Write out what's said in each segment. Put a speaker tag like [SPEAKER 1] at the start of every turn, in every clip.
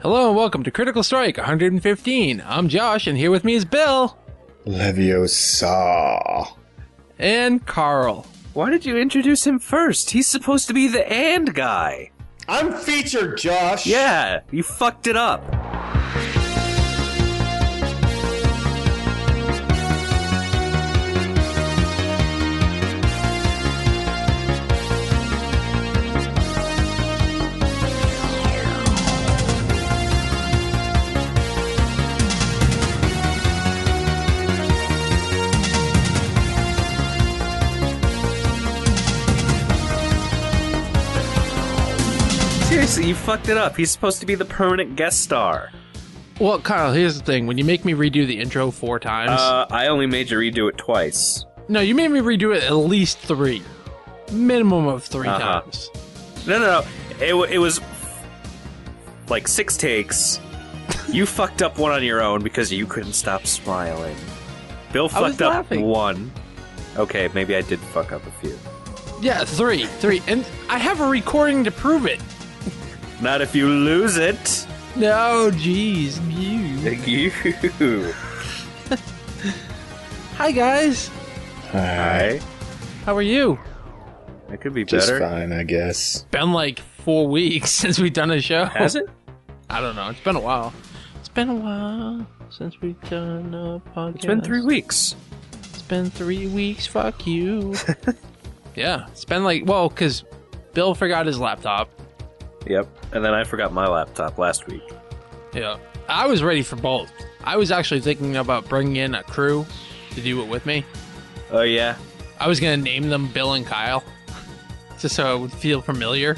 [SPEAKER 1] Hello and welcome to Critical Strike 115. I'm Josh, and here with me is Bill.
[SPEAKER 2] Leviosa.
[SPEAKER 1] And Carl.
[SPEAKER 3] Why did you introduce him first? He's supposed to be the and guy.
[SPEAKER 2] I'm featured, Josh.
[SPEAKER 3] Yeah, you fucked it up. Seriously, you fucked it up. He's supposed to be the permanent guest star.
[SPEAKER 1] Well, Carl, here's the thing. When you make me redo the intro 4 times...
[SPEAKER 3] I only made you redo it twice.
[SPEAKER 1] No, you made me redo it at least 3. Minimum of 3 times.
[SPEAKER 3] No. It was like 6 takes. You fucked up one on your own because you couldn't stop smiling. Bill fucked up
[SPEAKER 1] laughing.
[SPEAKER 3] 1. Okay, maybe I did fuck up a few.
[SPEAKER 1] Yeah, 3. And I have a recording to prove it.
[SPEAKER 3] Not if you lose it.
[SPEAKER 1] No, jeez.
[SPEAKER 3] Thank you.
[SPEAKER 1] Hi, guys.
[SPEAKER 2] Hi.
[SPEAKER 1] How are you?
[SPEAKER 3] It could be
[SPEAKER 2] Just
[SPEAKER 3] better.
[SPEAKER 2] fine, I guess.
[SPEAKER 1] Been like 4 weeks since we've done a show.
[SPEAKER 3] Has it?
[SPEAKER 1] I don't know. It's been a while. It's been a while since we've done a podcast.
[SPEAKER 3] It's been 3 weeks.
[SPEAKER 1] It's been 3 weeks. Fuck you. Yeah. It's been like, well, because Bill forgot his laptop.
[SPEAKER 3] Yep. And then I forgot my laptop last week.
[SPEAKER 1] Yeah. I was ready for both. I was actually thinking about bringing in a crew to do it with me.
[SPEAKER 3] Oh, yeah?
[SPEAKER 1] I was going to name them Bill and Kyle. Just so it would feel familiar.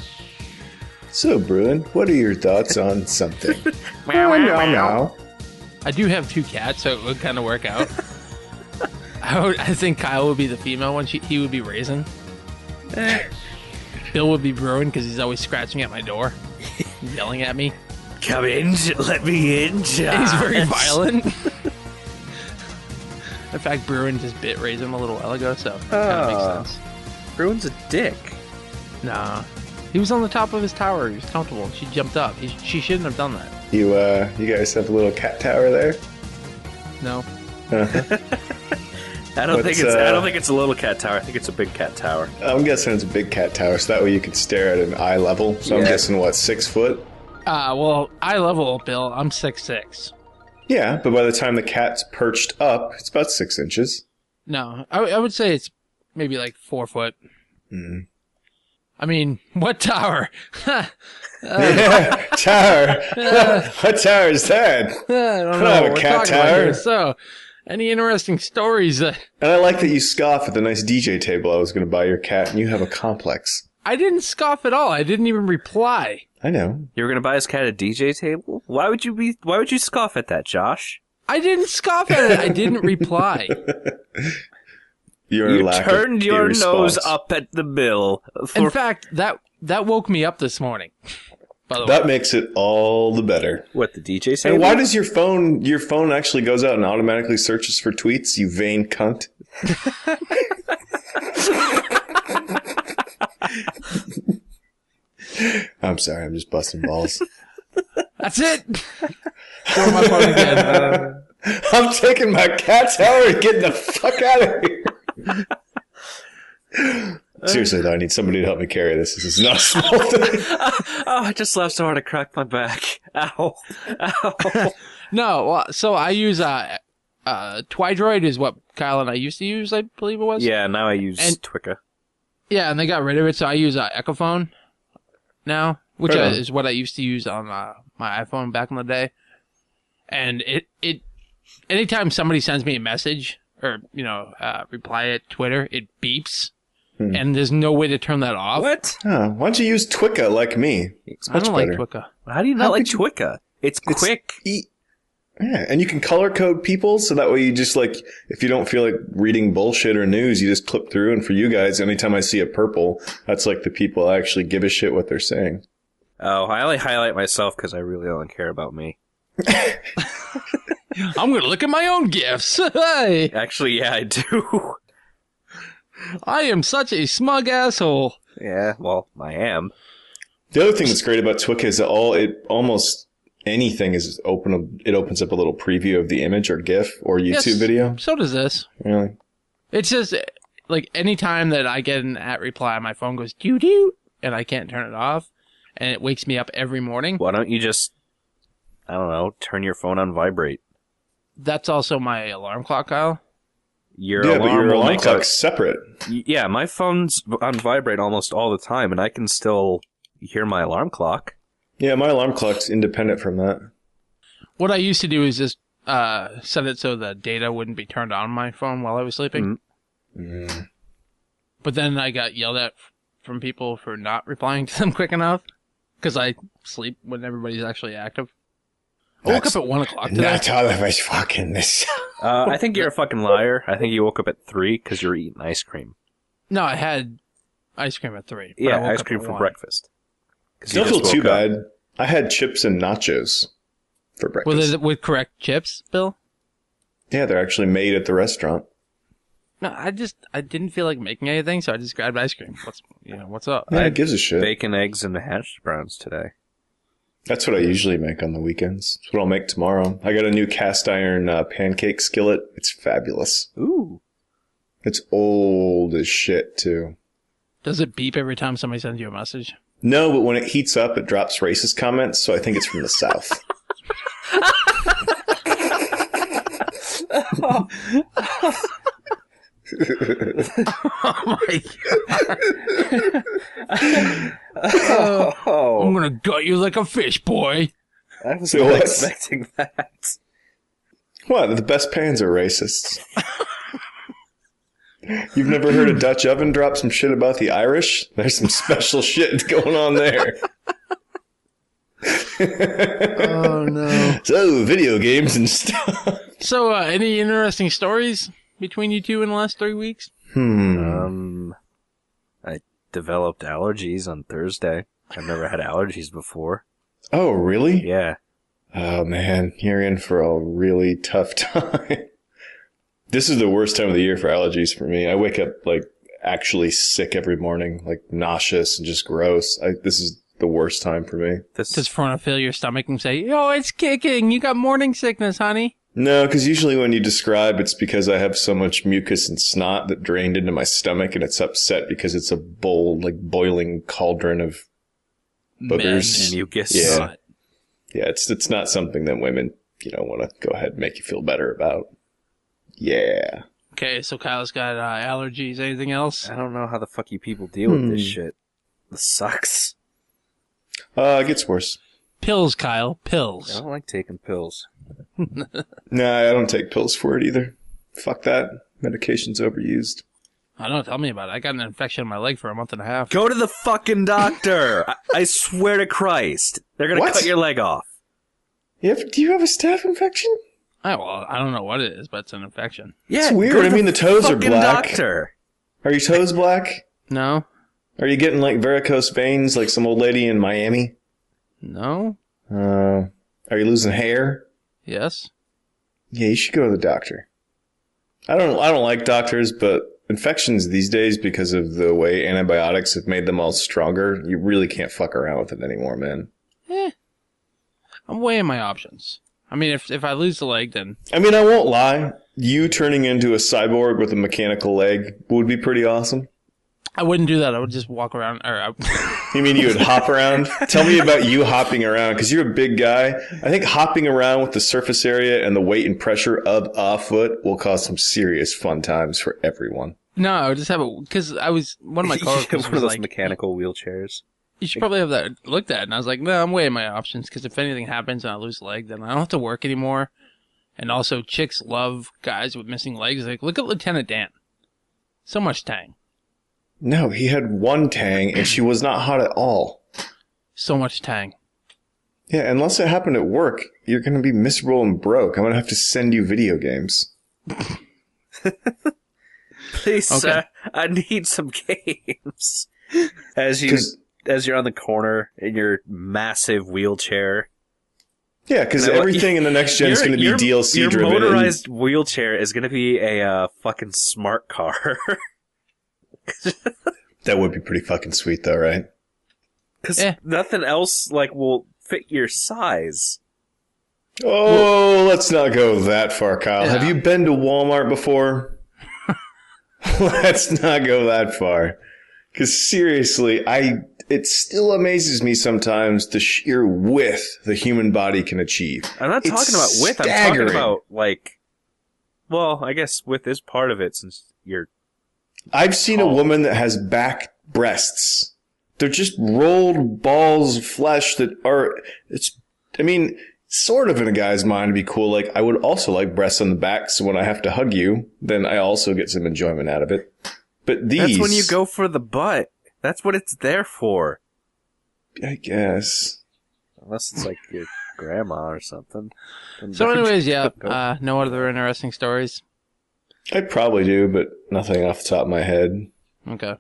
[SPEAKER 2] So, Bruin, what are your thoughts on something? Meow.
[SPEAKER 1] I do have 2 cats, so it would kind of work out. I think Kyle would be the female one. He would be Raisin. Bill would be Bruin because he's always scratching at my door, yelling at me.
[SPEAKER 3] Come in, let me in, Josh.
[SPEAKER 1] He's very violent. In fact, Bruin just bit Raisin a little while ago, so it kind of makes sense.
[SPEAKER 3] Bruin's a dick.
[SPEAKER 1] Nah. He was on the top of his tower. He was comfortable, and she jumped up. She shouldn't have done that.
[SPEAKER 2] You guys have a little cat tower there?
[SPEAKER 1] No.
[SPEAKER 3] I don't think it's a little cat tower. I think it's a big cat tower.
[SPEAKER 2] I'm guessing it's a big cat tower, so that way you can stare at an eye level. So I'm
[SPEAKER 3] Yeah.
[SPEAKER 2] guessing, what, 6 foot?
[SPEAKER 1] Well, eye level, Bill. I'm 6'6".
[SPEAKER 2] Yeah, but by the time the cat's perched up, it's about 6 inches.
[SPEAKER 1] No, I would say it's maybe like 4 foot.
[SPEAKER 2] Mm.
[SPEAKER 1] I mean, what tower?
[SPEAKER 2] Yeah, tower. What tower is that?
[SPEAKER 1] I don't
[SPEAKER 2] I
[SPEAKER 1] know.
[SPEAKER 2] have a
[SPEAKER 1] We're
[SPEAKER 2] cat
[SPEAKER 1] talking about
[SPEAKER 2] tower.
[SPEAKER 1] here. So, any interesting stories?
[SPEAKER 2] And I like that you scoff at the nice DJ table I was going to buy your cat, and you have a complex.
[SPEAKER 1] I didn't scoff at all. I didn't even reply.
[SPEAKER 2] I know.
[SPEAKER 3] You were gonna buy his cat a DJ table? Why would you scoff at that, Josh?
[SPEAKER 1] I didn't scoff at it. I didn't reply.
[SPEAKER 2] You
[SPEAKER 3] turned your nose up at the bill.
[SPEAKER 1] In fact, that woke me up this morning. By the way.
[SPEAKER 2] That makes it all the better.
[SPEAKER 3] What, the DJ table?
[SPEAKER 2] And why does your phone actually goes out and automatically searches for tweets, you vain cunt? I'm sorry, I'm just busting balls.
[SPEAKER 1] That's it. Throw my phone again.
[SPEAKER 2] I'm taking my cat tower and getting the fuck out of here. Seriously, though, I need somebody to help me carry this. This is not a small thing.
[SPEAKER 3] Oh, I just laughed so hard I cracked my back. Ow. Ow.
[SPEAKER 1] No, well, so I use Twidroid is what Kyle and I used to use, I believe it was.
[SPEAKER 3] Yeah, now I use
[SPEAKER 1] And-
[SPEAKER 3] Twicka.
[SPEAKER 1] Yeah, and they got rid of it, so I use Echophone now, which
[SPEAKER 2] Right on.
[SPEAKER 1] is what I used to use on my iPhone back in the day. And it anytime somebody sends me a message or reply at Twitter, it beeps, and there's no way to turn that off.
[SPEAKER 3] What?
[SPEAKER 2] Oh, why don't you use Twicka like me? It's
[SPEAKER 1] I
[SPEAKER 2] much
[SPEAKER 1] don't
[SPEAKER 2] better.
[SPEAKER 1] like Twicka.
[SPEAKER 3] How do you not like Twicka? It's quick.
[SPEAKER 2] Yeah, and you can color code people, so that way you just if you don't feel like reading bullshit or news, you just clip through. And for you guys, anytime I see a purple, that's like the people actually give a shit what they're saying.
[SPEAKER 3] Oh, I only highlight myself because I really don't care about me.
[SPEAKER 1] I'm going to look at my own gifts. Hey,
[SPEAKER 3] Actually, yeah, I do.
[SPEAKER 1] I am such a smug asshole.
[SPEAKER 3] Yeah, well, I am.
[SPEAKER 2] The other thing that's great about Twicka is that it almost anything is it opens up a little preview of the image or GIF or YouTube video.
[SPEAKER 1] So does this.
[SPEAKER 2] Really?
[SPEAKER 1] It's just like any time that I get an @ reply, my phone goes doo doo, and I can't turn it off, and it wakes me up every morning.
[SPEAKER 3] Why don't you just, I don't know, turn your phone on vibrate?
[SPEAKER 1] That's also my alarm clock, Kyle.
[SPEAKER 3] Your
[SPEAKER 2] But
[SPEAKER 3] alarm
[SPEAKER 2] your
[SPEAKER 3] will
[SPEAKER 2] alarm
[SPEAKER 3] make
[SPEAKER 2] clock's separate.
[SPEAKER 3] Yeah, my phone's on vibrate almost all the time, and I can still hear my alarm clock.
[SPEAKER 2] Yeah, my alarm clock's independent from that.
[SPEAKER 1] What I used to do is just set it so the data wouldn't be turned on my phone while I was sleeping.
[SPEAKER 2] Mm.
[SPEAKER 1] But then I got yelled at from people for not replying to them quick enough because I sleep when everybody's actually active. I woke up at 1 o'clock today.
[SPEAKER 2] Not all of us fucking this.
[SPEAKER 3] I think you're a fucking liar. I think you woke up at 3 because you were eating ice cream.
[SPEAKER 1] No, I had ice cream at 3. but I
[SPEAKER 3] Yeah,
[SPEAKER 1] woke
[SPEAKER 3] ice
[SPEAKER 1] up
[SPEAKER 3] cream
[SPEAKER 1] at
[SPEAKER 3] for
[SPEAKER 1] 1.
[SPEAKER 3] breakfast.
[SPEAKER 2] Don't feel too bad. I had chips and nachos for breakfast.
[SPEAKER 1] With correct chips, Bill?
[SPEAKER 2] Yeah, they're actually made at the restaurant.
[SPEAKER 1] No, I didn't feel like making anything, so I just grabbed ice cream. What's up?
[SPEAKER 2] Yeah, it gives a shit.
[SPEAKER 3] Bacon, eggs, and hash browns today.
[SPEAKER 2] That's what I usually make on the weekends. That's what I'll make tomorrow. I got a new cast iron pancake skillet. It's fabulous.
[SPEAKER 3] Ooh.
[SPEAKER 2] It's old as shit, too.
[SPEAKER 1] Does it beep every time somebody sends you a message?
[SPEAKER 2] No, but when it heats up, it drops racist comments, so I think it's from the South.
[SPEAKER 1] Oh my god. I'm gonna gut you like a fish, boy.
[SPEAKER 3] I was not expecting that.
[SPEAKER 2] What? The best pans are racists. You've never heard a Dutch oven drop some shit about the Irish? There's some special shit going on there.
[SPEAKER 1] Oh no.
[SPEAKER 2] So, video games and stuff.
[SPEAKER 1] So, any interesting stories between you two in the last 3 weeks?
[SPEAKER 3] I developed allergies on Thursday. I've never had allergies before.
[SPEAKER 2] Oh, really?
[SPEAKER 3] Yeah.
[SPEAKER 2] Oh, man. You're in for a really tough time. This is the worst time of the year for allergies for me. I wake up, like, actually sick every morning, like, nauseous and just gross. This is the worst time for me.
[SPEAKER 1] Just want to feel your stomach and say, "Oh, it's kicking. You got morning sickness, honey."
[SPEAKER 2] No, because usually when you describe, it's because I have so much mucus and snot that drained into my stomach, and it's upset because it's a boiling cauldron of boogers.
[SPEAKER 3] Mucus.
[SPEAKER 2] Yeah. Yeah, it's not something that women, want to go ahead and make you feel better about. Yeah.
[SPEAKER 1] Okay, so Kyle's got allergies. Anything else?
[SPEAKER 3] I don't know how the fuck you people deal with this shit. This sucks.
[SPEAKER 2] It gets worse.
[SPEAKER 1] Pills, Kyle.
[SPEAKER 3] I
[SPEAKER 1] Pills.
[SPEAKER 3] don't like taking pills.
[SPEAKER 2] Nah, I don't take pills for it either. Fuck that. Medication's overused.
[SPEAKER 1] I don't tell me about it. I got an infection in my leg for a month and a half.
[SPEAKER 3] Go to the fucking doctor! I swear to Christ. They're gonna cut your leg off.
[SPEAKER 2] Do you have a staph infection?
[SPEAKER 1] Well, I don't know what it is, but it's an infection.
[SPEAKER 3] Yeah,
[SPEAKER 2] it's weird. I mean, the toes are black.
[SPEAKER 3] Doctor.
[SPEAKER 2] Are your toes black?
[SPEAKER 1] No.
[SPEAKER 2] Are you getting, like, varicose veins like some old lady in Miami?
[SPEAKER 1] No.
[SPEAKER 2] Are you losing hair?
[SPEAKER 1] Yes.
[SPEAKER 2] Yeah, you should go to the doctor. I don't like doctors, but infections these days, because of the way antibiotics have made them all stronger, you really can't fuck around with it anymore, man.
[SPEAKER 1] I'm weighing my options. I mean, if I lose the leg, then...
[SPEAKER 2] I mean, I won't lie. You turning into a cyborg with a mechanical leg would be pretty awesome.
[SPEAKER 1] I wouldn't do that. I would just walk around.
[SPEAKER 2] You mean you would hop around? Tell me about you hopping around, because you're a big guy. I think hopping around with the surface area and the weight and pressure of a foot will cause some serious fun times for everyone.
[SPEAKER 1] No, I would just have it, because one of my coworkers
[SPEAKER 3] one
[SPEAKER 1] was
[SPEAKER 3] of those
[SPEAKER 1] like,
[SPEAKER 3] mechanical wheelchairs.
[SPEAKER 1] You should probably have that looked at. And I was like, no, I'm weighing my options, because if anything happens and I lose a leg, then I don't have to work anymore. And also, chicks love guys with missing legs. Like, look at Lieutenant Dan. So much tang.
[SPEAKER 2] No, he had one tang, and she was not hot at all.
[SPEAKER 1] So much tang.
[SPEAKER 2] Yeah, unless it happened at work, you're going to be miserable and broke. I'm going to have to send you video games.
[SPEAKER 3] Please, sir, I need some games. As you're on the corner in your massive wheelchair.
[SPEAKER 2] Yeah, because everything in the next gen is going to be DLC driven.
[SPEAKER 3] Your motorized wheelchair is going to be a fucking smart car.
[SPEAKER 2] That would be pretty fucking sweet, though, right?
[SPEAKER 3] Because nothing else will fit your size.
[SPEAKER 2] Oh, let's not go that far, Kyle.
[SPEAKER 1] Yeah.
[SPEAKER 2] Have you been to Walmart before? Let's not go that far. Because seriously, it still amazes me sometimes the sheer width the human body can achieve.
[SPEAKER 3] I'm not talking about width. I'm talking about, like... Well, I guess width is part of it since you're...
[SPEAKER 2] I've seen a woman that has back breasts. They're just rolled balls of flesh that are... sort of in a guy's mind to be cool. Like, I would also like breasts on the back, so when I have to hug you, then I also get some enjoyment out of it. But these...
[SPEAKER 3] That's when you go for the butt. That's what it's there for.
[SPEAKER 2] I guess.
[SPEAKER 3] Unless it's like your grandma or something.
[SPEAKER 1] So anyways, yeah, no other interesting stories?
[SPEAKER 2] I probably do, but nothing off the top of my head.
[SPEAKER 1] Okay.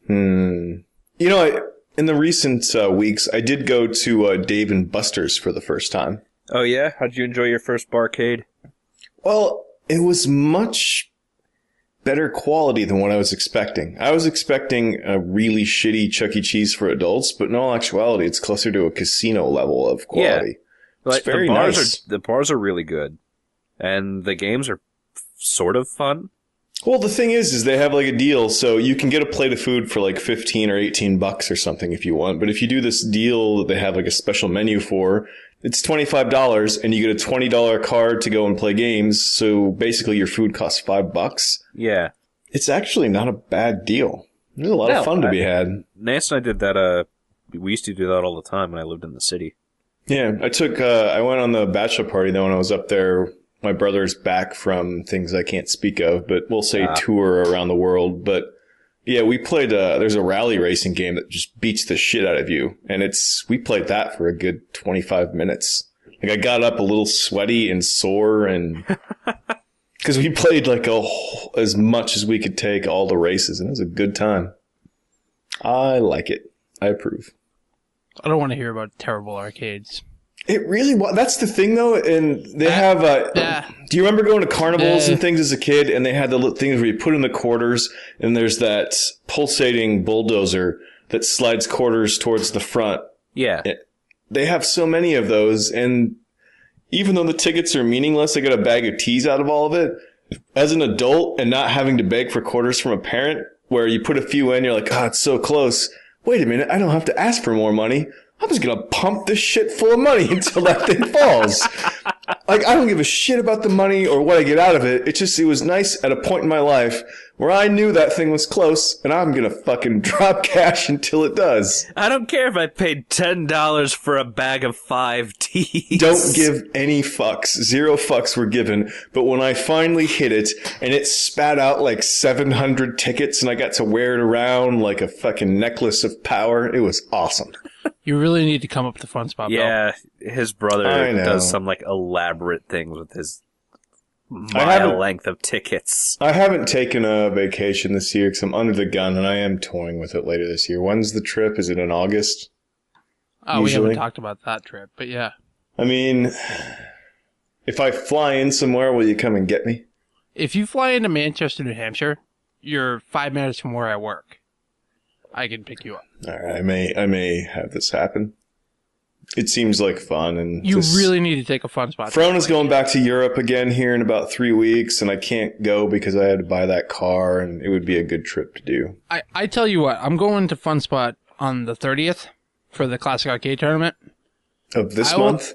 [SPEAKER 2] You know, in the recent weeks, I did go to Dave & Buster's for the first time.
[SPEAKER 3] Oh, yeah? How'd you enjoy your first barcade?
[SPEAKER 2] Well, it was much better quality than what I was expecting. I was expecting a really shitty Chuck E. Cheese for adults, but in all actuality, it's closer to a casino level of quality.
[SPEAKER 3] Yeah.
[SPEAKER 2] It's very nice.
[SPEAKER 3] The bars are really good. And the games are sort of fun.
[SPEAKER 2] Well, the thing is they have like a deal, so you can get a plate of food for like $15 or $18 or something if you want. But if you do this deal that they have like a special menu for, it's $25 and you get a $20 card to go and play games. So basically your food costs $5.
[SPEAKER 3] Yeah.
[SPEAKER 2] It's actually not a bad deal. There's a lot of fun to be had.
[SPEAKER 3] Nance and I did that, we used to do that all the time when I lived in the city.
[SPEAKER 2] Yeah, I went on the bachelor party though when I was up there. My brother's back from things I can't speak of, but we'll say tour around the world. But yeah, we played, there's a rally racing game that just beats the shit out of you. And we played that for a good 25 minutes. Like I got up a little sweaty and sore and, cause we played like as much as we could take all the races and it was a good time. I like it. I approve.
[SPEAKER 1] I don't want to hear about terrible arcades.
[SPEAKER 2] It really was. That's the thing, though. And they have. Do you remember going to carnivals and things as a kid? And they had the little things where you put in the quarters, and there's that pulsating bulldozer that slides quarters towards the front.
[SPEAKER 3] Yeah.
[SPEAKER 2] They have so many of those, and even though the tickets are meaningless, I got a bag of teas out of all of it. As an adult and not having to beg for quarters from a parent, where you put a few in, you're like, oh, it's so close. Wait a minute, I don't have to ask for more money. I'm just going to pump this shit full of money until that thing falls. Like, I don't give a shit about the money or what I get out of it. It was nice at a point in my life where I knew that thing was close, and I'm going to fucking drop cash until it does.
[SPEAKER 3] I don't care if I paid $10 for a bag of 5 teas.
[SPEAKER 2] Don't give any fucks. 0 fucks were given. But when I finally hit it, and it spat out like 700 tickets, and I got to wear it around like a fucking necklace of power, it was awesome.
[SPEAKER 1] You really need to come up to Fun Spot,
[SPEAKER 3] Yeah, his brother does some like elaborate things with his mile length of tickets.
[SPEAKER 2] I haven't taken a vacation this year because I'm under the gun, and I am toying with it later this year. When's the trip? Is it in August?
[SPEAKER 1] Oh, we haven't talked about that trip, but yeah.
[SPEAKER 2] I mean, if I fly in somewhere, will you come and get me?
[SPEAKER 1] If you fly into Manchester, New Hampshire, you're 5 minutes from where I work. I can pick you up.
[SPEAKER 2] All right, I may have this happen. It seems like fun, and
[SPEAKER 1] you really need to take a Fun Spot.
[SPEAKER 2] Frona's going back to Europe again here in about 3 weeks, and I can't go because I had to buy that car, and it would be a good trip to do.
[SPEAKER 1] I tell you what, I'm going to Fun Spot on the 30th for the Classic Arcade Tournament.
[SPEAKER 2] Of this month?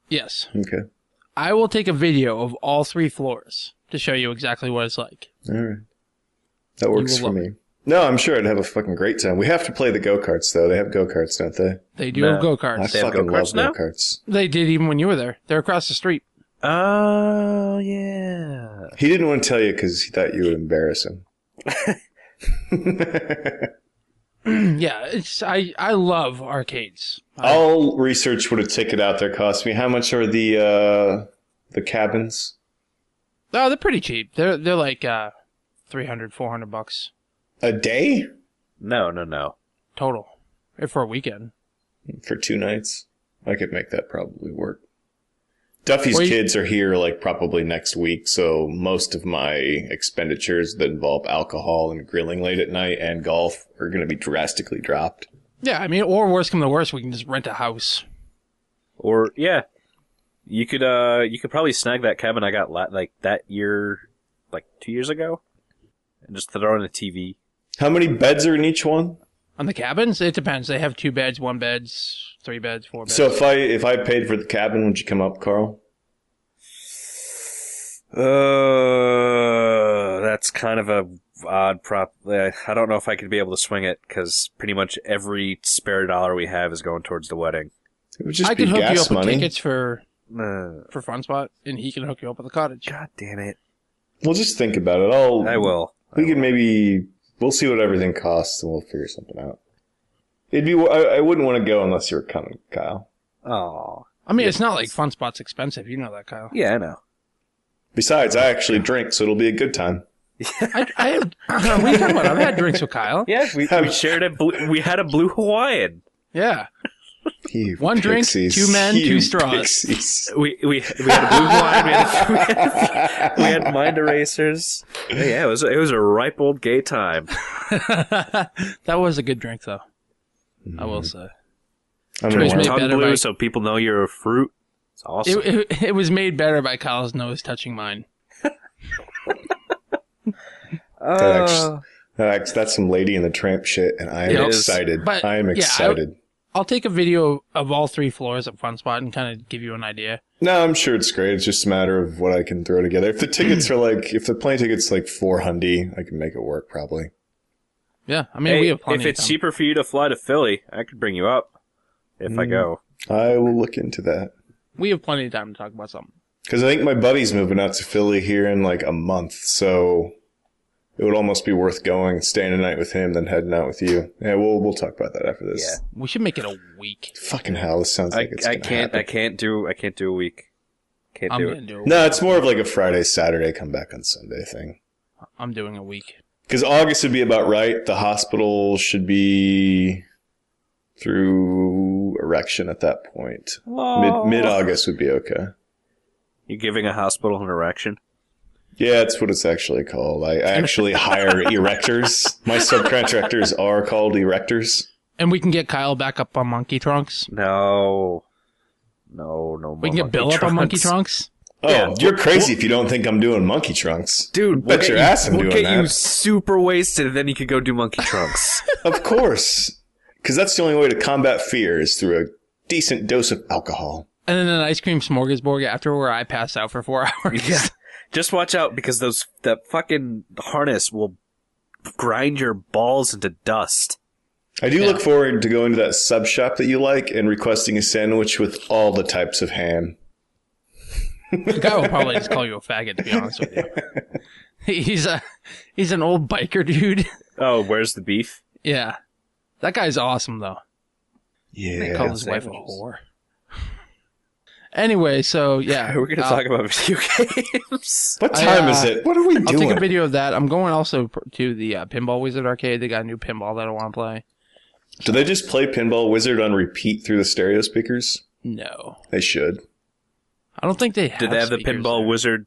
[SPEAKER 1] Yes.
[SPEAKER 2] Okay.
[SPEAKER 1] I will take a video of all 3 floors to show you exactly what it's like.
[SPEAKER 2] All right. That works for me. No, I'm sure I'd have a fucking great time. We have to play the go-karts, though. They have go-karts, don't they?
[SPEAKER 1] They do have go-karts.
[SPEAKER 2] I fucking love go-karts.
[SPEAKER 1] They did even when you were there. They're across the street.
[SPEAKER 3] Oh, yeah.
[SPEAKER 2] He didn't want to tell you because he thought you would embarrass him.
[SPEAKER 1] Yeah, I love arcades.
[SPEAKER 2] I'll research what a ticket out there costs me. How much are the cabins?
[SPEAKER 1] Oh, they're pretty cheap. They're like $300, $400
[SPEAKER 2] a day.
[SPEAKER 3] No.
[SPEAKER 1] Total, for a weekend.
[SPEAKER 2] For 2 nights, I could make that probably work. Duffy's kids are here like probably next week, so most of my expenditures that involve alcohol and grilling late at night and golf are going to be drastically dropped.
[SPEAKER 1] Yeah, I mean, or worse come to worse, we can just rent a house.
[SPEAKER 3] Or, yeah. You could probably snag that cabin I got like that year, like 2 years ago, and just throw in a TV.
[SPEAKER 2] How many beds are in each one?
[SPEAKER 1] On the cabins, it depends. They have 2 beds, 1 beds, 3 beds, 4 beds.
[SPEAKER 2] So if I paid for the cabin, would you come up, Carl?
[SPEAKER 3] That's kind of a odd prop. I don't know if I could be able to swing it because pretty much every spare dollar we have is going towards the wedding.
[SPEAKER 2] It would just
[SPEAKER 1] I
[SPEAKER 2] be
[SPEAKER 1] can hook you
[SPEAKER 2] gas
[SPEAKER 1] up with
[SPEAKER 2] money.
[SPEAKER 1] tickets for Fun Spot, and he can hook you up with a cottage.
[SPEAKER 3] God damn it!
[SPEAKER 2] We'll just think about it.
[SPEAKER 3] I will.
[SPEAKER 2] We'll see what everything costs, and we'll figure something out. I wouldn't want to go unless you were coming, Kyle.
[SPEAKER 3] Oh,
[SPEAKER 1] I mean, it's not like Fun Spot's expensive. You know that, Kyle.
[SPEAKER 3] yeah, I know.
[SPEAKER 2] Besides, I actually drink, so it'll be a good time.
[SPEAKER 1] What are you talking about? I've had drinks with Kyle.
[SPEAKER 3] Yeah, we shared we had a blue Hawaiian.
[SPEAKER 1] Yeah.
[SPEAKER 2] You
[SPEAKER 1] One drink,
[SPEAKER 2] pixies.
[SPEAKER 1] 2 men,
[SPEAKER 2] You
[SPEAKER 1] 2 straws.
[SPEAKER 2] pixies.
[SPEAKER 3] We had a blue Hawaiian. We had mind erasers. Yeah, it was a ripe old gay time.
[SPEAKER 1] That was a good drink, though. I will say.
[SPEAKER 2] I'm
[SPEAKER 1] Choice
[SPEAKER 2] gonna
[SPEAKER 1] made
[SPEAKER 2] work.
[SPEAKER 1] better
[SPEAKER 3] Tongue blue,
[SPEAKER 1] by-
[SPEAKER 3] so people know you're a fruit. It's awesome.
[SPEAKER 1] It was made better by Kyle's nose touching mine.
[SPEAKER 2] That's some Lady in the Tramp shit, and I am
[SPEAKER 1] It is.
[SPEAKER 2] excited.
[SPEAKER 1] But,
[SPEAKER 2] I am
[SPEAKER 1] yeah,
[SPEAKER 2] excited.
[SPEAKER 1] I'll take a video of all 3 floors of Fun Spot and kind of give you an idea.
[SPEAKER 2] No, I'm sure it's great. It's just a matter of what I can throw together. If the plane ticket's like $400, I can make it work probably.
[SPEAKER 1] Yeah, I mean, we have plenty
[SPEAKER 3] if it's
[SPEAKER 1] of time.
[SPEAKER 3] cheaper for you to fly to Philly, I could bring you up if I go.
[SPEAKER 2] I will look into that.
[SPEAKER 1] We have plenty of time to talk about something.
[SPEAKER 2] Because I think my buddy's moving out to Philly here in like a month, so it would almost be worth going, staying a night with him, then heading out with you. Yeah, we'll talk about that after this.
[SPEAKER 3] Yeah.
[SPEAKER 1] We should make it a week.
[SPEAKER 2] Fucking hell, this sounds like it's gonna happen.
[SPEAKER 3] I can't do a week. Can't
[SPEAKER 1] I'm
[SPEAKER 3] do
[SPEAKER 1] going to
[SPEAKER 3] it.
[SPEAKER 1] do it.
[SPEAKER 2] No, it's more of like a Friday, Saturday, come back on Sunday thing.
[SPEAKER 1] I'm doing a week.
[SPEAKER 2] Because August would be about right. The hospital should be through erection at that point. Mid-August would be okay.
[SPEAKER 3] You giving a hospital an erection?
[SPEAKER 2] Yeah, that's what it's actually called. I actually hire erectors. My subcontractors are called erectors.
[SPEAKER 1] And we can get Kyle back up on Monkey Trunks.
[SPEAKER 3] No.
[SPEAKER 1] We can get Bill up on Monkey Trunks.
[SPEAKER 2] Oh,
[SPEAKER 3] Yeah.
[SPEAKER 2] you're crazy if you don't think I'm doing monkey trunks.
[SPEAKER 3] Dude,
[SPEAKER 2] Bet your ass I'm
[SPEAKER 3] we'll
[SPEAKER 2] doing
[SPEAKER 3] get you
[SPEAKER 2] that.
[SPEAKER 3] super wasted, and then you could go do monkey trunks.
[SPEAKER 2] Of course. Because that's the only way to combat fear is through a decent dose of alcohol.
[SPEAKER 1] And then an ice cream smorgasbord after where I pass out for 4 hours.
[SPEAKER 3] Yeah. Just watch out because that fucking harness will grind your balls into dust.
[SPEAKER 2] I do look forward to going to that sub shop that you like and requesting a sandwich with all the types of ham.
[SPEAKER 1] The guy will probably just call you a faggot, to be honest with you. He's an old biker dude.
[SPEAKER 3] Oh, where's the beef?
[SPEAKER 1] Yeah. That guy's awesome, though.
[SPEAKER 2] Yeah.
[SPEAKER 1] He called his wife a whore. Anyway, so, yeah.
[SPEAKER 3] We're going to talk about video games.
[SPEAKER 2] What time is it? What are we doing?
[SPEAKER 1] I'll take a video of that. I'm going also to the Pinball Wizard Arcade. They got a new pinball that I want to play.
[SPEAKER 2] Do they just play Pinball Wizard on repeat through the stereo speakers?
[SPEAKER 1] No.
[SPEAKER 2] They should.
[SPEAKER 1] I don't think they have
[SPEAKER 3] Did they have the
[SPEAKER 1] speakers
[SPEAKER 3] Pinball
[SPEAKER 1] there.
[SPEAKER 3] Wizard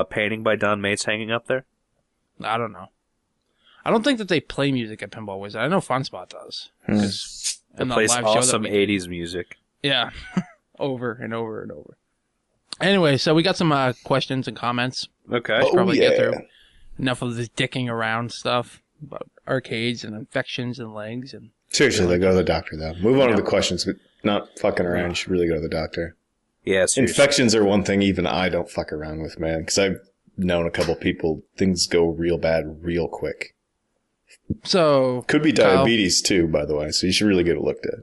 [SPEAKER 3] painting by Don Mates hanging up there?
[SPEAKER 1] I don't know. I don't think that they play music at Pinball Wizard. I know Fun Spot does.
[SPEAKER 3] It plays awesome 80s music.
[SPEAKER 1] Yeah. Over and over and over. Anyway, so we got some questions and comments.
[SPEAKER 3] Okay.
[SPEAKER 2] Oh,
[SPEAKER 1] Probably
[SPEAKER 2] yeah.
[SPEAKER 1] get through enough of this dicking around stuff about arcades and infections and legs. And
[SPEAKER 2] Seriously, they go to the doctor, though. Move on to the questions, but not fucking around. You should really go to the doctor.
[SPEAKER 3] Yeah, seriously.
[SPEAKER 2] Infections are one thing even I don't fuck around with, man. Because I've known a couple people, things go real bad real quick.
[SPEAKER 1] so,
[SPEAKER 2] Could be
[SPEAKER 1] Kyle-
[SPEAKER 2] diabetes, too, by the way. So you should really get it looked at.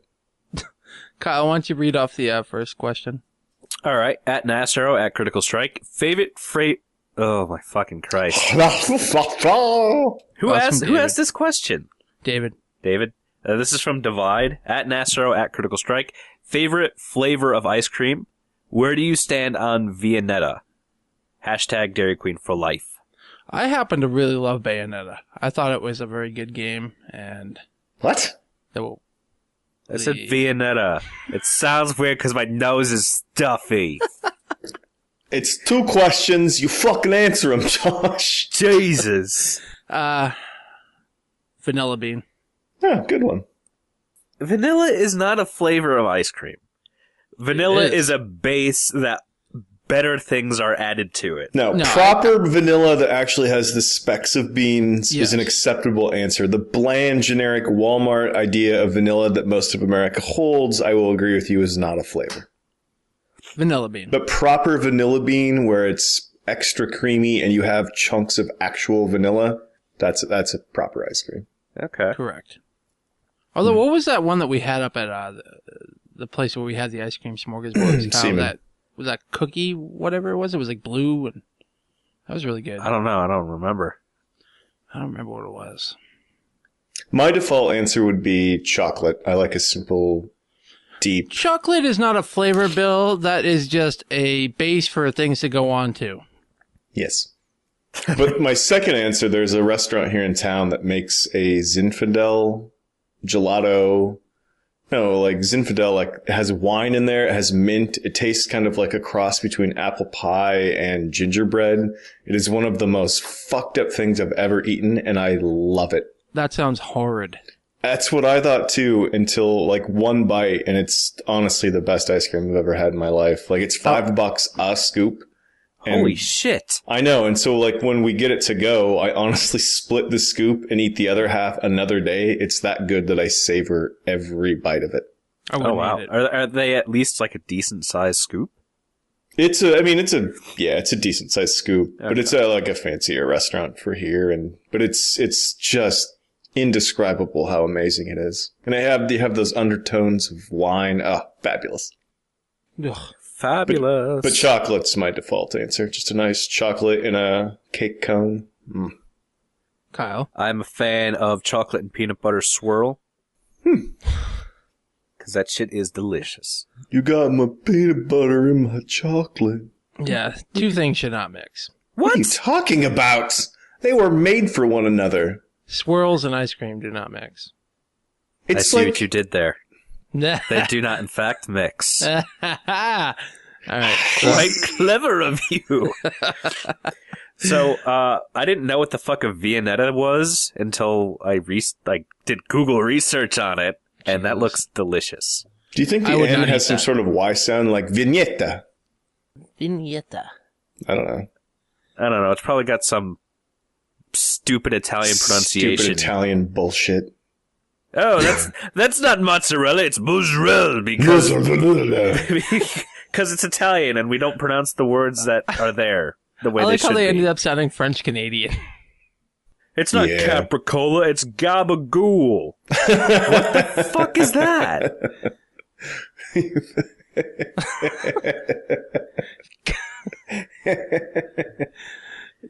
[SPEAKER 1] Kyle, why don't you read off the first question?
[SPEAKER 3] All right. At Nasaro, at Critical Strike. Favorite freight... Oh, my fucking Christ. Who
[SPEAKER 1] Awesome, David.
[SPEAKER 3] asked this question?
[SPEAKER 1] David.
[SPEAKER 3] David? This is from Divide. At Nasaro, at Critical Strike. Favorite flavor of ice cream? Where do you stand on Viennetta? Hashtag Dairy Queen for life.
[SPEAKER 1] I happen to really love Bayonetta. I thought it was a very good game, and
[SPEAKER 2] What?
[SPEAKER 3] I said Viennetta. It sounds weird because my nose is stuffy.
[SPEAKER 2] It's 2 questions. You fucking answer them, Josh.
[SPEAKER 3] Jesus.
[SPEAKER 1] Vanilla Bean.
[SPEAKER 2] Yeah, good one.
[SPEAKER 3] Vanilla is not a flavor of ice cream. Vanilla is a base that better things are added to it.
[SPEAKER 2] No, proper vanilla that actually has the specks of beans is an acceptable answer. The bland, generic Walmart idea of vanilla that most of America holds, I will agree with you, is not a flavor.
[SPEAKER 1] Vanilla bean.
[SPEAKER 2] But proper vanilla bean where it's extra creamy and you have chunks of actual vanilla, that's a proper ice cream.
[SPEAKER 3] Okay.
[SPEAKER 1] Correct. Although, what was that one that we had up at the place where we had the ice cream smorgasbord? Was that cookie, whatever it was? It was like blue, and that was really good.
[SPEAKER 3] I don't know. I don't remember.
[SPEAKER 1] I don't remember what it was.
[SPEAKER 2] My default answer would be chocolate. I like a simple, deep...
[SPEAKER 1] Chocolate is not a flavor, Bill. That is just a base for things to go on to.
[SPEAKER 2] Yes. But my second answer, there's a restaurant here in town that makes a Zinfandel gelato... No, like Zinfandel, like it has wine in there. It has mint. It tastes kind of like a cross between apple pie and gingerbread. It is one of the most fucked up things I've ever eaten, and I love it.
[SPEAKER 1] That sounds horrid.
[SPEAKER 2] That's what I thought too, until like one bite, and it's honestly the best ice cream I've ever had in my life. Like it's $5 a scoop.
[SPEAKER 3] Holy shit.
[SPEAKER 2] I know. And so like when we get it to go, I honestly split the scoop and eat the other half another day. It's that good that I savor every bite of it.
[SPEAKER 3] Oh, wow. Are they at least like a decent sized scoop?
[SPEAKER 2] It's a decent sized scoop, okay. But it's like a fancier restaurant for here. But it's just indescribable how amazing it is. And they have those undertones of wine. Oh, fabulous.
[SPEAKER 1] Ugh.
[SPEAKER 3] Fabulous.
[SPEAKER 2] But chocolate's my default answer. Just a nice chocolate in a cake cone.
[SPEAKER 1] Kyle?
[SPEAKER 3] I'm a fan of chocolate and peanut butter swirl. Because that shit is delicious.
[SPEAKER 2] You got my peanut butter in my chocolate.
[SPEAKER 1] Yeah, two things should not mix.
[SPEAKER 2] What are you talking about? They were made for one another.
[SPEAKER 1] Swirls and ice cream do not mix.
[SPEAKER 3] I see what you did there. They do not, in fact, mix.
[SPEAKER 1] All right.
[SPEAKER 3] Quite clever of you. So, I didn't know what the fuck a Viennetta was until I did Google research on it, and that looks delicious.
[SPEAKER 2] Do you think the N has some sort of Y sound like vignetta?
[SPEAKER 1] Vignetta.
[SPEAKER 2] I don't know.
[SPEAKER 3] It's probably got some stupid Italian pronunciation.
[SPEAKER 2] Stupid Italian bullshit.
[SPEAKER 3] Oh, that's not mozzarella, it's mozzarella because it's Italian and we don't pronounce the words that are there the way they should be. I like how they
[SPEAKER 1] ended up sounding French-Canadian.
[SPEAKER 3] It's not capricola, it's gabagool. What the fuck is that?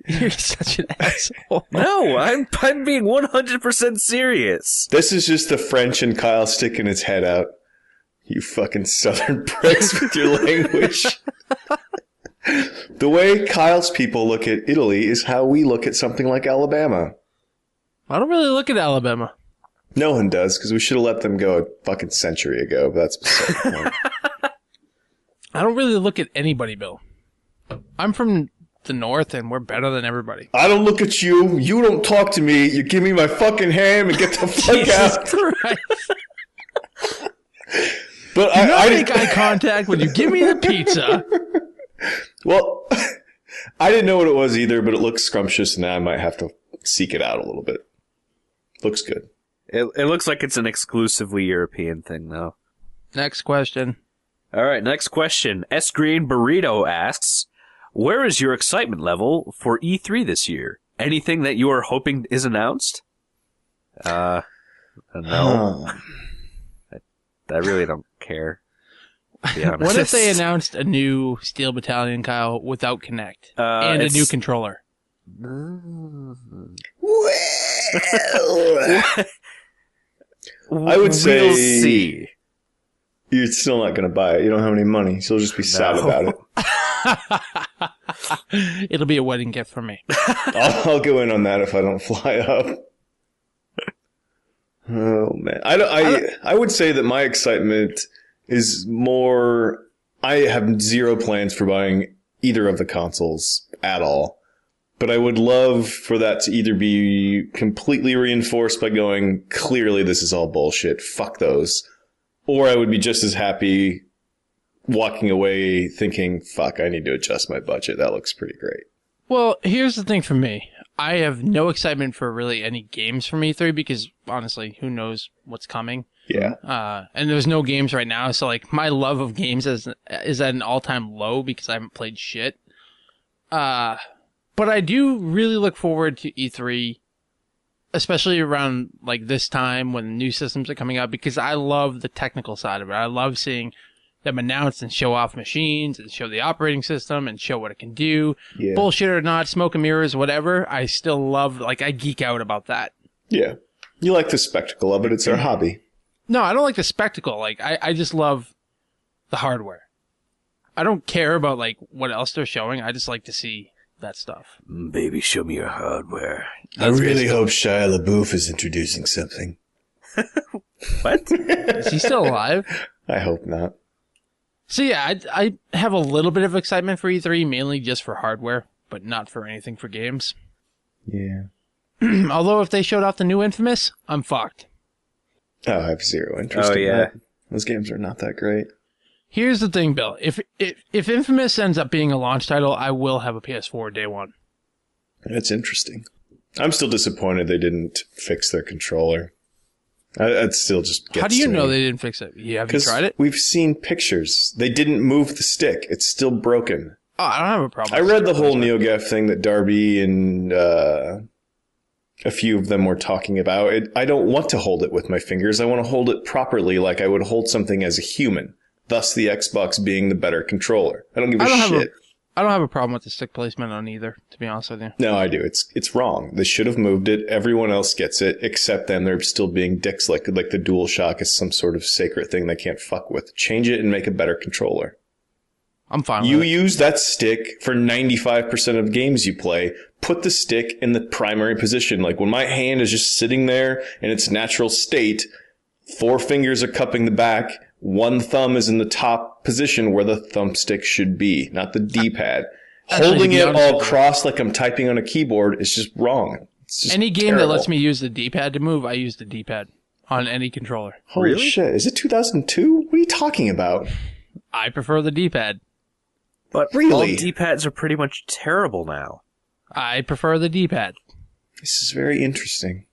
[SPEAKER 1] You're such an asshole.
[SPEAKER 3] No, I'm being 100% serious.
[SPEAKER 2] This is just the French and Kyle sticking his head out. You fucking southern pricks with your language. The way Kyle's people look at Italy is how we look at something like Alabama.
[SPEAKER 1] I don't really look at Alabama.
[SPEAKER 2] No one does, because we should have let them go a fucking century ago. But that's beside the point.
[SPEAKER 1] I don't really look at anybody, Bill. I'm from the north and we're better than everybody.
[SPEAKER 2] I don't look at you. You don't talk to me. You give me my fucking ham and get the fuck out. But I
[SPEAKER 1] make eye contact when you give me the pizza.
[SPEAKER 2] Well, I didn't know what it was either, but it looks scrumptious and now I might have to seek it out a little bit. Looks good.
[SPEAKER 3] It looks like it's an exclusively European thing, though.
[SPEAKER 1] Next question.
[SPEAKER 3] All right, next question. S. Green Burrito asks, where is your excitement level for E3 this year? Anything that you are hoping is announced? No. I really don't care, to be honest.
[SPEAKER 1] What if they announced a new Steel Battalion, Kyle, without Kinect? And a new controller?
[SPEAKER 2] Well, I would say...
[SPEAKER 3] We'll see.
[SPEAKER 2] You're still not going to buy it. You don't have any money, so you'll just be sad about
[SPEAKER 1] it. It'll be a wedding gift for me.
[SPEAKER 2] I'll go in on that if I don't fly up. Oh, man. I would say that my excitement is more... I have zero plans for buying either of the consoles at all. But I would love for that to either be completely reinforced by going, clearly this is all bullshit. Fuck those. Or I would be just as happy walking away thinking, fuck, I need to adjust my budget. That looks pretty great.
[SPEAKER 1] Well, here's the thing for me. I have no excitement for really any games from E3 because, honestly, who knows what's coming.
[SPEAKER 2] Yeah.
[SPEAKER 1] And there's no games right now, so like my love of games is at an all-time low because I haven't played shit. But I do really look forward to E3, especially around like this time when new systems are coming out, because I love the technical side of it. I love seeing them announce and show off machines and show the operating system and show what it can do.
[SPEAKER 2] Yeah.
[SPEAKER 1] Bullshit or not, smoke and mirrors, whatever. I still love, like, I geek out about that.
[SPEAKER 2] Yeah. You like the spectacle of it. It's our hobby.
[SPEAKER 1] No, I don't like the spectacle. Like, I just love the hardware. I don't care about, like, what else they're showing. I just like to see that stuff.
[SPEAKER 3] Baby, show me your hardware.
[SPEAKER 2] I really hope Shia LaBeouf is introducing something.
[SPEAKER 3] What?
[SPEAKER 1] Is he still alive?
[SPEAKER 2] I hope not.
[SPEAKER 1] So yeah, I have a little bit of excitement for E3, mainly just for hardware, but not for anything for games.
[SPEAKER 2] Yeah.
[SPEAKER 1] Although if they showed off the new Infamous, I'm fucked.
[SPEAKER 2] Oh, I have zero interest in that. Those games are not that great.
[SPEAKER 1] Here's the thing, Bill. If Infamous ends up being a launch title, I will have a PS4 day one.
[SPEAKER 2] That's interesting. I'm still disappointed they didn't fix their controller. That still just gets
[SPEAKER 1] How do you
[SPEAKER 2] to
[SPEAKER 1] know
[SPEAKER 2] me.
[SPEAKER 1] they didn't fix it? Have you tried it?
[SPEAKER 2] We've seen pictures. They didn't move the stick. It's still broken.
[SPEAKER 1] Oh, I don't have a problem.
[SPEAKER 2] I read the whole NeoGAF thing that Darby and a few of them were talking about. I don't want to hold it with my fingers. I want to hold it properly like I would hold something as a human. Thus the Xbox being the better controller. I don't give a shit.
[SPEAKER 1] I don't have a problem with the stick placement on either, to be honest with you.
[SPEAKER 2] No, I do. It's wrong. They should have moved it. Everyone else gets it, except them. They're still being dicks like the DualShock is some sort of sacred thing they can't fuck with. Change it and make a better controller.
[SPEAKER 1] I'm fine with
[SPEAKER 2] You
[SPEAKER 1] it.
[SPEAKER 2] use that stick for 95% of games you play. Put the stick in the primary position. Like when my hand is just sitting there in its natural state, 4 fingers are cupping the back, 1 thumb is in the top position where the thumbstick should be, not the D-pad. Holding it all crossed like I'm typing on a keyboard is just wrong. It's just
[SPEAKER 1] any game
[SPEAKER 2] terrible.
[SPEAKER 1] that lets me use the D-pad to move, I use the D-pad on any controller.
[SPEAKER 2] Holy shit. Is it 2002? What are you talking about?
[SPEAKER 1] I prefer the D-pad.
[SPEAKER 3] But
[SPEAKER 2] Really?
[SPEAKER 3] all D-pads are pretty much terrible now.
[SPEAKER 1] I prefer the D-pad.
[SPEAKER 2] This is very interesting.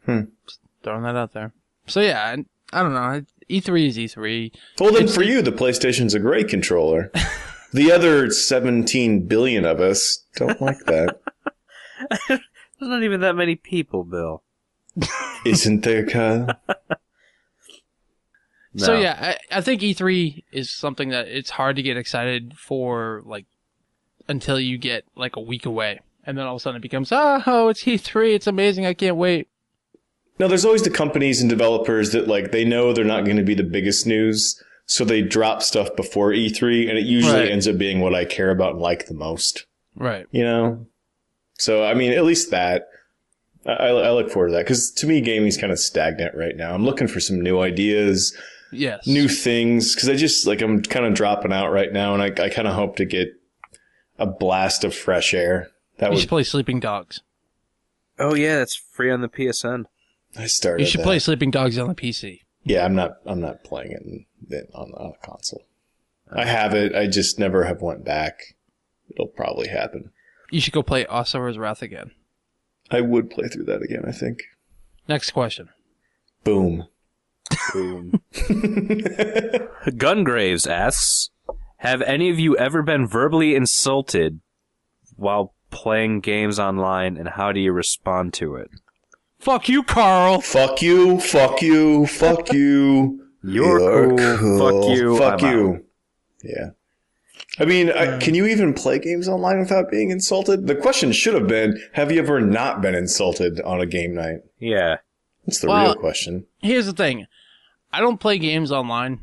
[SPEAKER 1] Throwing that out there. So yeah, I don't know. E3 is E3.
[SPEAKER 2] Well, then for you, the PlayStation's a great controller. The other 17 billion of us don't like that.
[SPEAKER 3] There's not even that many people, Bill.
[SPEAKER 2] Isn't there, Kyle?
[SPEAKER 3] No.
[SPEAKER 1] So yeah, I think E3 is something that it's hard to get excited for, like, until you get like a week away. And then all of a sudden it becomes, oh, it's E3, it's amazing, I can't wait.
[SPEAKER 2] No, there's always the companies and developers that, like, they know they're not going to be the biggest news, so they drop stuff before E3, and it usually ends up being what I care about and like the most.
[SPEAKER 1] Right.
[SPEAKER 2] You know? So, I mean, at least that. I look forward to that, because to me, gaming's kind of stagnant right now. I'm looking for some new ideas,
[SPEAKER 1] Yes.
[SPEAKER 2] new things, because I just, like, I'm kind of dropping out right now, and I kind of hope to get a blast of fresh air.
[SPEAKER 1] You should play Sleeping Dogs.
[SPEAKER 3] Oh yeah, that's free on the PSN.
[SPEAKER 2] I started
[SPEAKER 1] You should play Sleeping Dogs on the PC.
[SPEAKER 2] Yeah, I'm not playing it on a console. I have it. I just never have went back. It'll probably happen.
[SPEAKER 1] You should go play Asura's Wrath again.
[SPEAKER 2] I would play through that again, I think.
[SPEAKER 1] Next question.
[SPEAKER 2] Boom.
[SPEAKER 3] Boom. Gungraves asks, have any of you ever been verbally insulted while playing games online, and how do you respond to it?
[SPEAKER 1] Fuck you, Carl.
[SPEAKER 2] Fuck you, fuck you, fuck you.
[SPEAKER 3] You're cool. Fuck you.
[SPEAKER 2] Fuck
[SPEAKER 3] I'm
[SPEAKER 2] you.
[SPEAKER 3] out.
[SPEAKER 2] Yeah. I mean, can you even play games online without being insulted? The question should have been, have you ever not been insulted on a game night?
[SPEAKER 3] Yeah.
[SPEAKER 2] That's the real question.
[SPEAKER 1] Here's the thing. I don't play games online.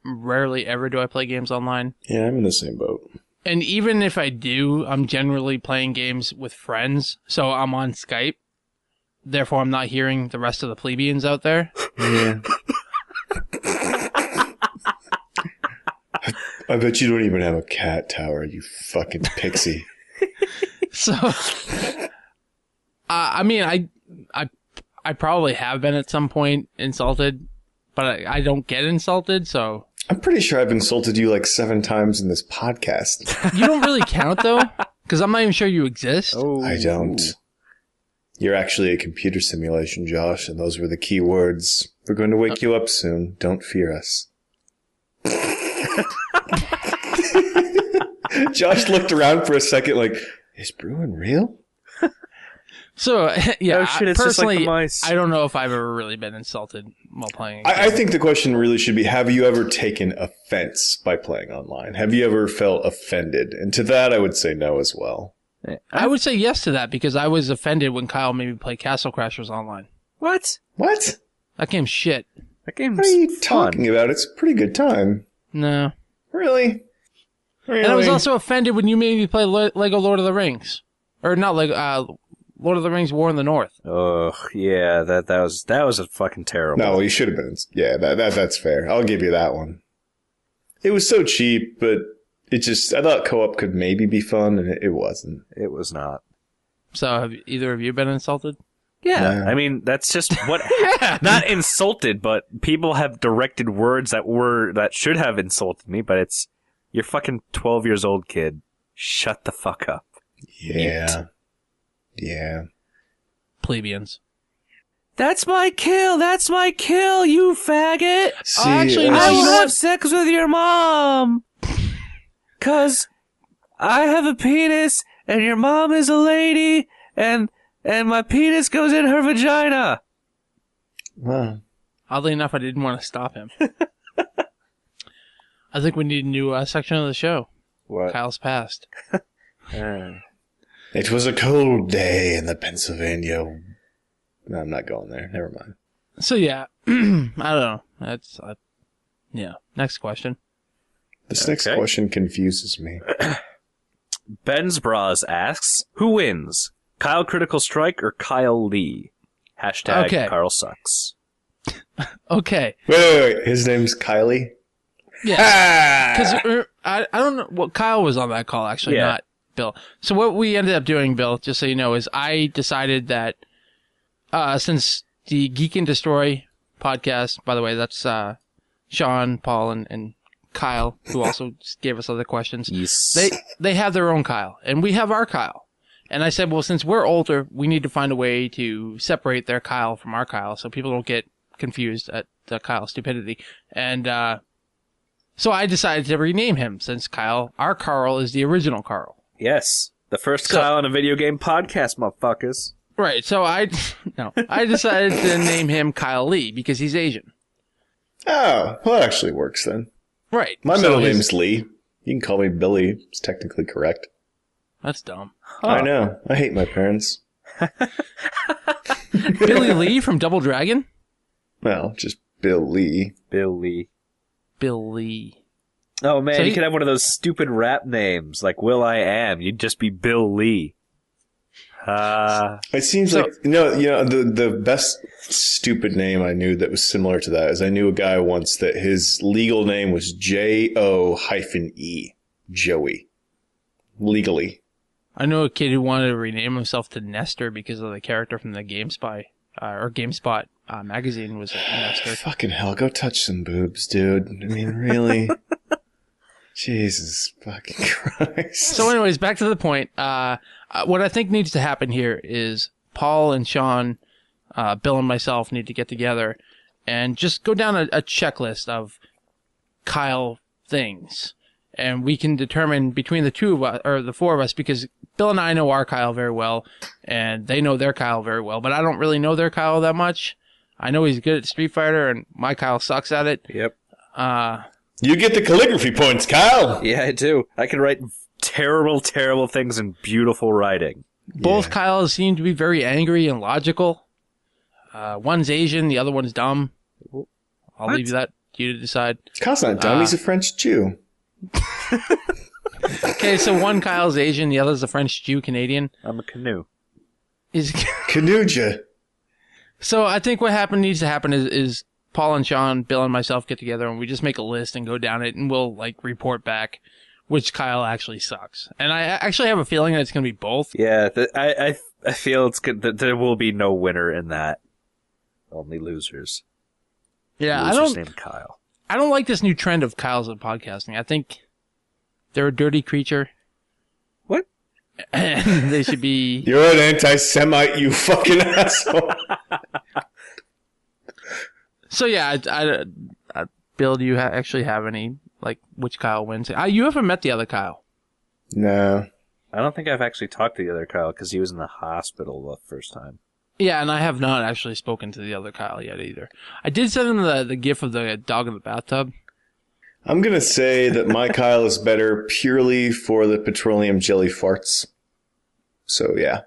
[SPEAKER 1] Rarely ever do I play games online.
[SPEAKER 2] Yeah, I'm in the same boat.
[SPEAKER 1] And even if I do, I'm generally playing games with friends. So I'm on Skype. Therefore, I'm not hearing the rest of the plebeians out there.
[SPEAKER 2] Yeah. I bet you don't even have a cat tower, you fucking pixie.
[SPEAKER 1] So, I mean, I probably have been at some point insulted, but I don't get insulted, so.
[SPEAKER 2] I'm pretty sure I've insulted you like 7 times in this podcast.
[SPEAKER 1] You don't really count, though, because I'm not even sure you exist.
[SPEAKER 3] Oh.
[SPEAKER 2] I don't. You're actually a computer simulation, Josh, and those were the key words. We're going to wake you up soon. Don't fear us. Josh looked around for a second like, is Bruin real?
[SPEAKER 1] So, yeah,
[SPEAKER 3] Oh, shit, it's just like
[SPEAKER 1] personally,
[SPEAKER 3] the mice.
[SPEAKER 1] I don't know if I've ever really been insulted while playing.
[SPEAKER 2] I think the question really should be, have you ever taken offense by playing online? Have you ever felt offended? And to that, I would say no as well.
[SPEAKER 1] I would say yes to that because I was offended when Kyle made me play Castle Crashers online.
[SPEAKER 3] What?
[SPEAKER 2] What?
[SPEAKER 1] That game's shit.
[SPEAKER 3] That game's
[SPEAKER 2] What are you
[SPEAKER 3] fun.
[SPEAKER 2] talking about? It's a pretty good time.
[SPEAKER 1] No.
[SPEAKER 2] Really?
[SPEAKER 1] And I was also offended when you made me play Lego Lord of the Rings. Or not Lego, Lord of the Rings War in the North.
[SPEAKER 3] Oh, yeah, that was a fucking terrible.
[SPEAKER 2] No, you should have been. Yeah, that's fair. I'll give you that one. It was so cheap, but it just, I thought co-op could maybe be fun, and it wasn't.
[SPEAKER 3] It was not.
[SPEAKER 1] So have either of you been insulted?
[SPEAKER 3] Yeah,
[SPEAKER 2] No.
[SPEAKER 3] I mean, that's just what, not insulted, but people have directed words that should have insulted me, but it's, you're fucking 12 years old, kid. Shut the fuck up.
[SPEAKER 2] Yeah. Yeah.
[SPEAKER 1] Plebeians.
[SPEAKER 3] That's my kill, you faggot!
[SPEAKER 2] See,
[SPEAKER 1] actually, no,
[SPEAKER 3] I
[SPEAKER 1] you
[SPEAKER 3] will
[SPEAKER 1] know
[SPEAKER 3] have
[SPEAKER 1] what?
[SPEAKER 3] sex with your mom! 'Cause I have a penis, and your mom is a lady, and my penis goes in her vagina!
[SPEAKER 2] Wow.
[SPEAKER 1] Oddly enough, I didn't want to stop him. I think we need a new section of the show.
[SPEAKER 3] What?
[SPEAKER 1] Kyle's past.
[SPEAKER 2] It was a cold day in the Pennsylvania. No, I'm not going there. Never mind.
[SPEAKER 1] So yeah, I don't know. That's yeah. Next question.
[SPEAKER 2] This next
[SPEAKER 3] Okay.
[SPEAKER 2] question confuses me.
[SPEAKER 3] Ben's Bras asks, who wins? Kyle Critical Strike or Kyle Lee? Hashtag
[SPEAKER 1] Okay.
[SPEAKER 3] Carl sucks.
[SPEAKER 1] Okay.
[SPEAKER 2] Wait. His name's Kylie?
[SPEAKER 1] Yeah. Because I don't know. Well, Kyle was on that call actually,
[SPEAKER 3] Yeah.
[SPEAKER 1] not Bill. So what we ended up doing, Bill, just so you know, is I decided that since the Geek and Destroy podcast, by the way, that's Sean, Paul, and Kyle, who also gave us other questions.
[SPEAKER 3] Yes.
[SPEAKER 1] They have their own Kyle, and we have our Kyle. And I said, well, since we're older, we need to find a way to separate their Kyle from our Kyle so people don't get confused at the Kyle stupidity. And so I decided to rename him since Kyle, our Carl, is the original Carl.
[SPEAKER 3] Yes. The first
[SPEAKER 1] So-
[SPEAKER 3] Kyle on a video game podcast, motherfuckers.
[SPEAKER 1] Right. So I decided to name him Kyle Lee because he's Asian.
[SPEAKER 2] Oh, well, that actually works then.
[SPEAKER 1] Right.
[SPEAKER 2] My
[SPEAKER 1] So
[SPEAKER 2] middle
[SPEAKER 1] his-
[SPEAKER 2] name's Lee. You can call me Billy. It's technically correct.
[SPEAKER 1] That's dumb.
[SPEAKER 2] I know. I hate my parents.
[SPEAKER 1] Billy Lee from Double Dragon?
[SPEAKER 2] Well, just Bill Lee.
[SPEAKER 3] Billy.
[SPEAKER 1] Bill Lee.
[SPEAKER 3] Oh man,
[SPEAKER 1] So
[SPEAKER 3] you
[SPEAKER 1] he-
[SPEAKER 3] could have one of those stupid rap names like Will I Am. You'd just be Bill Lee.
[SPEAKER 2] It seems
[SPEAKER 1] So-
[SPEAKER 2] like the best stupid name I knew that was similar to that is I knew a guy once that his legal name was JO-E. Joey. Legally.
[SPEAKER 1] I know a kid who wanted to rename himself to Nestor because of the character from the GameSpy or GameSpot magazine was Nestor.
[SPEAKER 2] Fucking hell, go touch some boobs, dude. I mean, really? Jesus fucking Christ.
[SPEAKER 1] So anyways, back to the point. What I think needs to happen here is Paul and Sean, Bill and myself need to get together and just go down a checklist of Kyle things. And we can determine between the two of us, or the four of us, because Bill and I know our Kyle very well, and they know their Kyle very well, but I don't really know their Kyle that much. I know he's good at Street Fighter, and my Kyle sucks at it.
[SPEAKER 3] Yep.
[SPEAKER 2] You get the calligraphy points, Kyle!
[SPEAKER 3] Yeah, I do. I can write terrible, terrible things in beautiful writing.
[SPEAKER 1] Both
[SPEAKER 2] Yeah.
[SPEAKER 1] Kyles seem to be very angry and logical. One's Asian, the other one's dumb. I'll
[SPEAKER 3] What?
[SPEAKER 1] leave that to you to decide.
[SPEAKER 2] Kyle's not dumb, he's a French Jew.
[SPEAKER 1] Okay, so one Kyle's Asian, the other's a French Jew Canadian.
[SPEAKER 3] I'm a canoe.
[SPEAKER 1] Is
[SPEAKER 2] Canuja.
[SPEAKER 1] So I think what needs to happen is Paul and Sean, Bill and myself get together and we just make a list and go down it and we'll like report back which Kyle actually sucks. And I actually have a feeling that it's going to be both.
[SPEAKER 3] Yeah, I feel it's good that there will be no winner in that. Only losers.
[SPEAKER 1] Yeah,
[SPEAKER 3] Losers named Kyle.
[SPEAKER 1] I don't like this new trend of Kyle's in podcasting. I think they're a dirty creature.
[SPEAKER 3] What?
[SPEAKER 1] And they should be...
[SPEAKER 2] You're an anti-Semite, you fucking asshole.
[SPEAKER 1] So yeah, Bill, do you actually have any, like, which Kyle wins? You haven't met the other Kyle.
[SPEAKER 2] No.
[SPEAKER 3] I don't think I've actually talked to the other Kyle because he was in the hospital the first time.
[SPEAKER 1] Yeah, and I have not actually spoken to the other Kyle yet either. I did send him the gif of the dog in the bathtub.
[SPEAKER 2] I'm going to say that my Kyle is better purely for the petroleum jelly farts. So, yeah.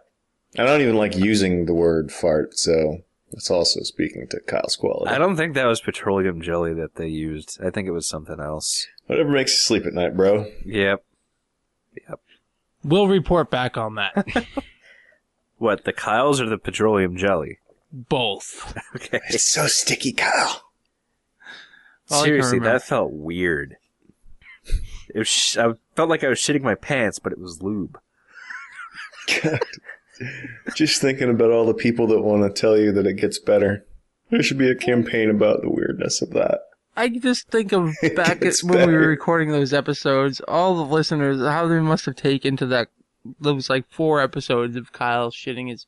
[SPEAKER 2] I don't even like using the word fart, so it's also speaking to Kyle's quality.
[SPEAKER 3] I don't think that was petroleum jelly that they used. I think it was something else.
[SPEAKER 2] Whatever makes you sleep at night, bro.
[SPEAKER 3] Yep.
[SPEAKER 1] We'll report back on that.
[SPEAKER 3] What, the Kyles or the petroleum jelly?
[SPEAKER 1] Both.
[SPEAKER 3] Okay.
[SPEAKER 2] It's so sticky, Kyle.
[SPEAKER 3] Seriously, that felt weird. I felt like I was shitting my pants, but it was lube.
[SPEAKER 2] God. Just thinking about all the people that want to tell you that it gets better. There should be a campaign about the weirdness of that.
[SPEAKER 1] I just think of back at when we were recording those episodes, all the listeners, how they must have taken to those like 4 episodes of Kyle shitting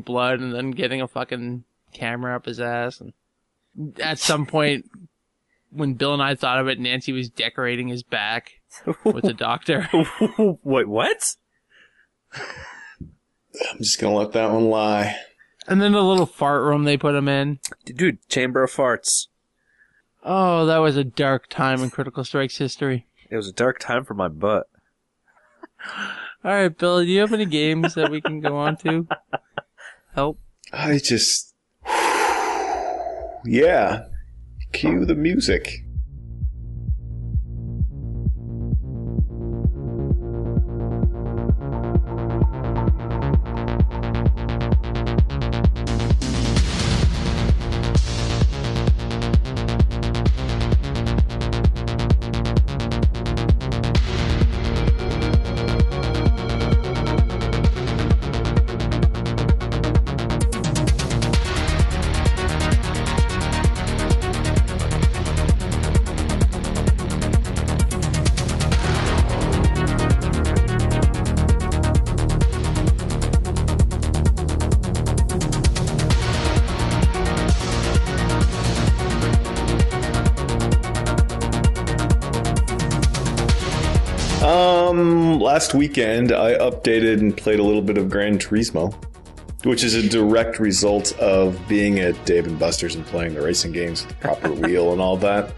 [SPEAKER 1] blood and then getting a fucking camera up his ass. And at some point, when Bill and I thought of it, Nancy was decorating his back with the doctor.
[SPEAKER 3] Wait, what?
[SPEAKER 2] I'm just going to let that one lie.
[SPEAKER 1] And then the little fart room they put him in.
[SPEAKER 3] Dude, chamber of farts.
[SPEAKER 1] Oh, that was a dark time in Critical Strike's history.
[SPEAKER 3] It was a dark time for my butt.
[SPEAKER 1] All right, Bill, do you have any games that we can go on to? Help.
[SPEAKER 2] I just... Yeah. Cue the music. Last weekend, I updated and played a little bit of Gran Turismo, which is a direct result of being at Dave & Buster's and playing the racing games with the proper wheel and all that.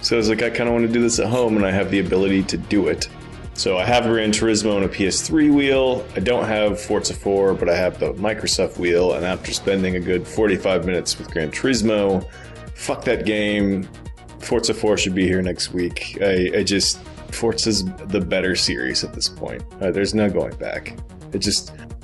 [SPEAKER 2] So I was like, I kind of want to do this at home, and I have the ability to do it. So I have Gran Turismo on a PS3 wheel. I don't have Forza 4, but I have the Microsoft wheel, and after spending a good 45 minutes with Gran Turismo, fuck that game. Forza 4 should be here next week. Forza's the better series at this point. There's no going back.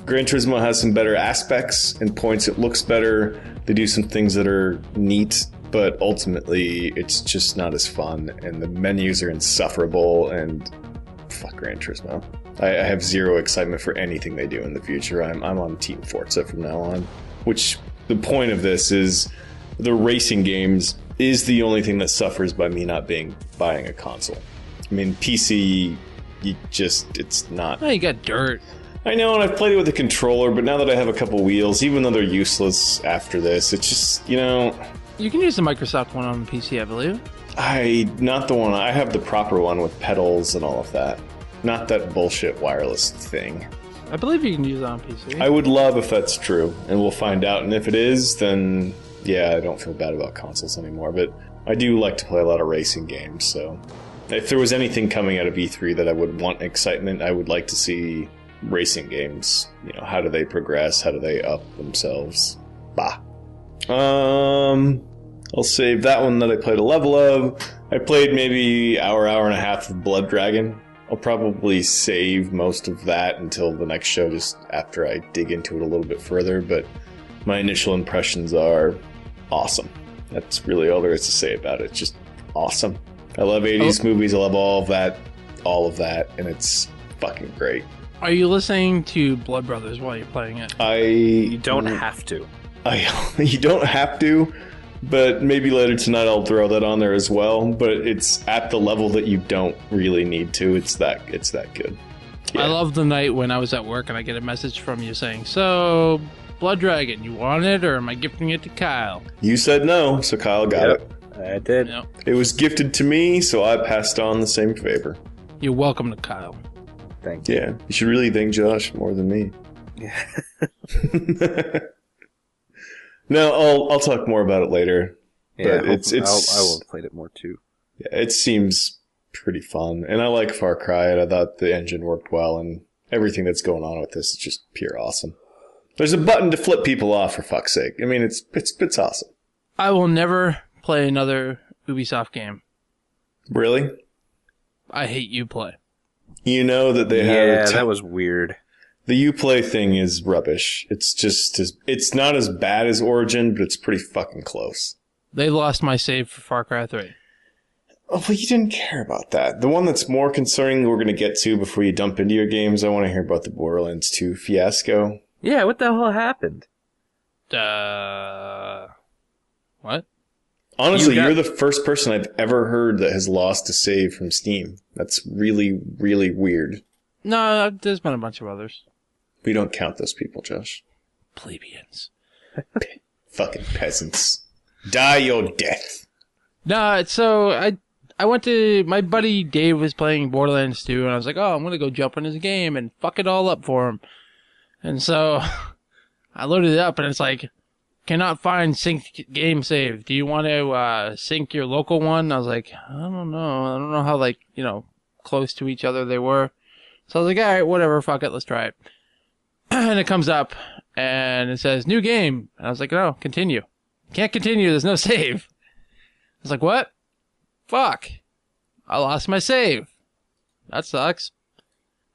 [SPEAKER 2] Gran Turismo has some better aspects and points. It looks better. They do some things that are neat, but ultimately it's just not as fun, and the menus are insufferable, and fuck Gran Turismo. I have zero excitement for anything they do in the future. I'm on Team Forza from now on, which the point of this is the racing games is the only thing that suffers by me not buying a console. I mean, PC, it's not.
[SPEAKER 1] Oh, you got dirt.
[SPEAKER 2] I know, and I've played it with a controller, but now that I have a couple wheels, even though they're useless after this, it's just,
[SPEAKER 1] You can use the Microsoft one on the PC, I believe.
[SPEAKER 2] Not the one. I have the proper one with pedals and all of that. Not that bullshit wireless thing.
[SPEAKER 1] I believe you can use it on PC.
[SPEAKER 2] I would love if that's true, and we'll find out. And if it is, then, yeah, I don't feel bad about consoles anymore, but I do like to play a lot of racing games, so... If there was anything coming out of E3 that I would want excitement, I would like to see racing games. How do they progress? How do they up themselves? Bah. I'll save that one that I played a level of. I played maybe hour and a half of Blood Dragon. I'll probably save most of that until the next show, just after I dig into it a little bit further, but my initial impressions are awesome. That's really all there is to say about it. It's just awesome. I love 80s movies. I love all of that, and it's fucking great.
[SPEAKER 1] Are you listening to Blood Brothers while you're playing it?
[SPEAKER 3] You don't have to.
[SPEAKER 2] You don't have to, But maybe later tonight I'll throw that on there as well. But it's at the level that you don't really need to. It's that good. Yeah.
[SPEAKER 1] I love the night when I was at work and I get a message from you saying, "So, Blood Dragon, you want it, or am I gifting it to Kyle?"
[SPEAKER 2] You said no, so Kyle got it.
[SPEAKER 3] I did.
[SPEAKER 1] Yep.
[SPEAKER 2] It was gifted to me, so I passed on the same favor.
[SPEAKER 1] You're welcome to Kyle.
[SPEAKER 3] Thank you.
[SPEAKER 2] Yeah, you should really thank Josh more than me.
[SPEAKER 3] Yeah.
[SPEAKER 2] No, I'll talk more about it later.
[SPEAKER 3] Yeah,
[SPEAKER 2] but
[SPEAKER 3] I will have played it more too.
[SPEAKER 2] Yeah, it seems pretty fun, and I like Far Cry, and I thought the engine worked well, and everything that's going on with this is just pure awesome. There's a button to flip people off, for fuck's sake. I mean, it's awesome.
[SPEAKER 1] I will never play another Ubisoft game.
[SPEAKER 2] Really?
[SPEAKER 1] I hate Uplay.
[SPEAKER 2] You know that they have...
[SPEAKER 3] Yeah, that was weird.
[SPEAKER 2] The Uplay thing is rubbish. It's just... It's not as bad as Origin, but it's pretty fucking close.
[SPEAKER 1] They lost my save for Far Cry 3.
[SPEAKER 2] Oh, well, you didn't care about that. The one that's more concerning we're going to get to before you dump into your games, I want to hear about the Borderlands 2 fiasco.
[SPEAKER 3] Yeah, what the hell happened?
[SPEAKER 1] What?
[SPEAKER 2] Honestly, you're the first person I've ever heard that has lost a save from Steam. That's really, really weird.
[SPEAKER 1] No, there's been a bunch of others.
[SPEAKER 2] We don't count those people, Josh.
[SPEAKER 1] Plebeians.
[SPEAKER 2] Fucking peasants. Die your death.
[SPEAKER 1] No, so I went to... My buddy Dave was playing Borderlands 2, and I was like, oh, I'm going to go jump in his game and fuck it all up for him. And so I loaded it up, and it's like, cannot find synced game save. Do you want to sync your local one? I was like, I don't know. I don't know how, like, you know, close to each other they were. So I was like, all right, whatever, fuck it, let's try it. And it comes up, and it says, new game. And I was like, no, continue. Can't continue, there's no save. I was like, what? Fuck. I lost my save. That sucks.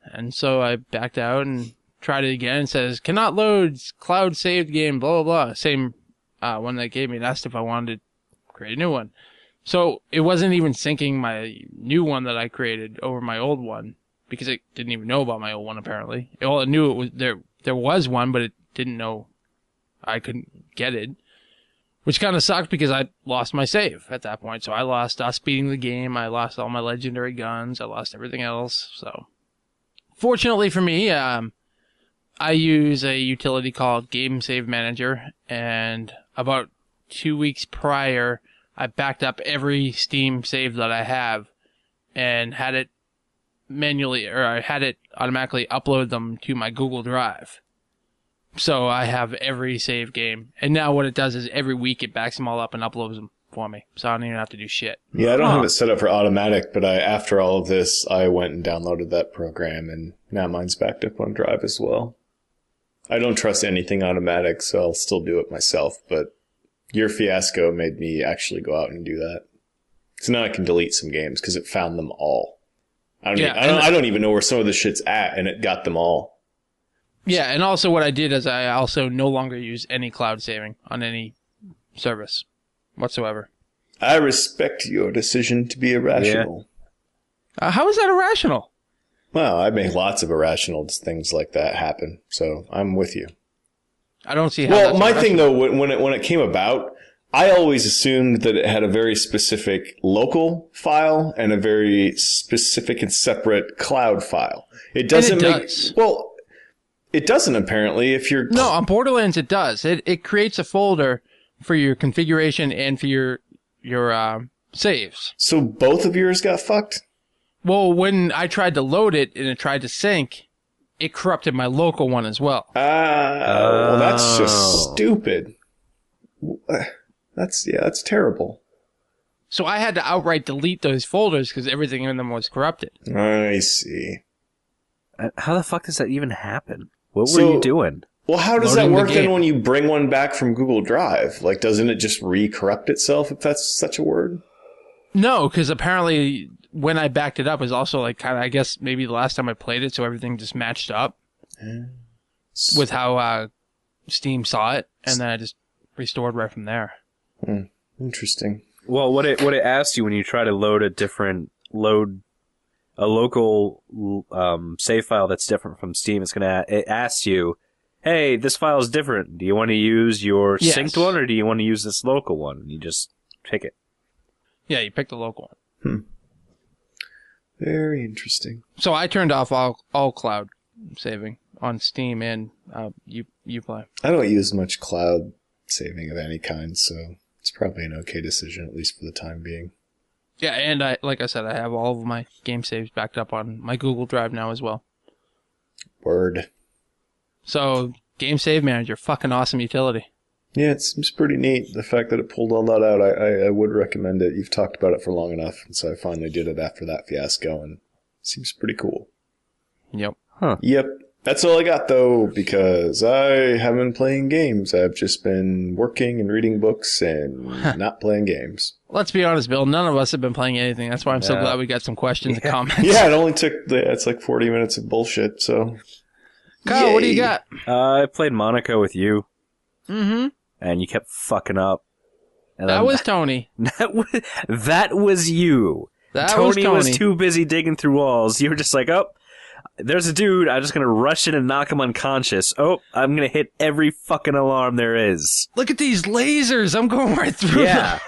[SPEAKER 1] And so I backed out and tried it again. It says, cannot load cloud saved game, blah, blah, blah. Same one that gave me and asked if I wanted to create a new one. So it wasn't even syncing my new one that I created over my old one because it didn't even know about my old one, apparently. Well, it knew it was there was one, but it didn't know I couldn't get it. Which kind of sucked because I lost my save at that point. So I lost us beating the game. I lost all my legendary guns. I lost everything else. So fortunately for me, I use a utility called Game Save Manager. And about 2 weeks prior, I backed up every Steam save that I have and had it manually, or I had it automatically upload them to my Google Drive. So I have every save game. And now what it does is every week it backs them all up and uploads them for me. So I don't even have to do shit.
[SPEAKER 2] Yeah, I don't have it set up for automatic, but after all of this, I went and downloaded that program, and now mine's backed up on Drive as well. I don't trust anything automatic, so I'll still do it myself, but your fiasco made me actually go out and do that. So now I can delete some games because it found them all. I don't even know where some of the shit's at, and it got them all.
[SPEAKER 1] Yeah, and also what I did is I also no longer use any cloud saving on any service whatsoever.
[SPEAKER 2] I respect your decision to be irrational.
[SPEAKER 1] Yeah. How is that irrational?
[SPEAKER 2] Well, I make lots of irrational things like that happen, so I'm with you.
[SPEAKER 1] I don't see how.
[SPEAKER 2] Well, my thing though, when it came about, I always assumed that it had a very specific local file and a very specific and separate cloud file. It doesn't It doesn't, apparently, if you're...
[SPEAKER 1] No, on Borderlands it does. It creates a folder for your configuration and for your saves.
[SPEAKER 2] So both of yours got fucked?
[SPEAKER 1] Well, when I tried to load it and it tried to sync, it corrupted my local one as well.
[SPEAKER 2] Well, that's just stupid. That's terrible.
[SPEAKER 1] So I had to outright delete those folders because everything in them was corrupted.
[SPEAKER 2] I see.
[SPEAKER 3] How the fuck does that even happen? What were you doing?
[SPEAKER 2] Well, how does that work then when you bring one back from Google Drive? Like, doesn't it just re-corrupt itself, if that's such a word?
[SPEAKER 1] No, because apparently when I backed it up, it was also like kind of, I guess, maybe the last time I played it, so everything just matched up with how Steam saw it, and then I just restored right from there.
[SPEAKER 2] Interesting.
[SPEAKER 3] Well, what it asks you when you try to load a local save file that's different from Steam, it asks you hey, this file is different. Do you want to use your
[SPEAKER 1] Yes.
[SPEAKER 3] synced one, or do you want to use this local one? And you just pick it.
[SPEAKER 1] Yeah, you pick the local one.
[SPEAKER 2] Very interesting.
[SPEAKER 1] So I turned off all cloud saving on Steam and Uplay.
[SPEAKER 2] I don't use much cloud saving of any kind, so it's probably an okay decision, at least for the time being.
[SPEAKER 1] Yeah, and like I said, I have all of my game saves backed up on my Google Drive now as well.
[SPEAKER 2] Word.
[SPEAKER 1] So, Game Save Manager, fucking awesome utility.
[SPEAKER 2] Yeah, it's pretty neat. The fact that it pulled all that out, I would recommend it. You've talked about it for long enough, and so I finally did it after that fiasco, and it seems pretty cool.
[SPEAKER 1] Yep.
[SPEAKER 3] Huh.
[SPEAKER 2] Yep. That's all I got, though, because I haven't been playing games. I've just been working and reading books and not playing games.
[SPEAKER 1] Let's be honest, Bill, none of us have been playing anything. That's why I'm so glad we got some questions and comments.
[SPEAKER 2] Yeah, it only took, it's like 40 minutes of bullshit, so.
[SPEAKER 1] Kyle, what do you got?
[SPEAKER 3] I played Monaco with you,
[SPEAKER 1] Mm-hmm.
[SPEAKER 3] and you kept fucking up. And
[SPEAKER 1] That was Tony.
[SPEAKER 3] that was you. Tony was too busy digging through walls. You were just like, oh, there's a dude. I'm just going to rush in and knock him unconscious. Oh, I'm going to hit every fucking alarm there is.
[SPEAKER 1] Look at these lasers. I'm going right through them.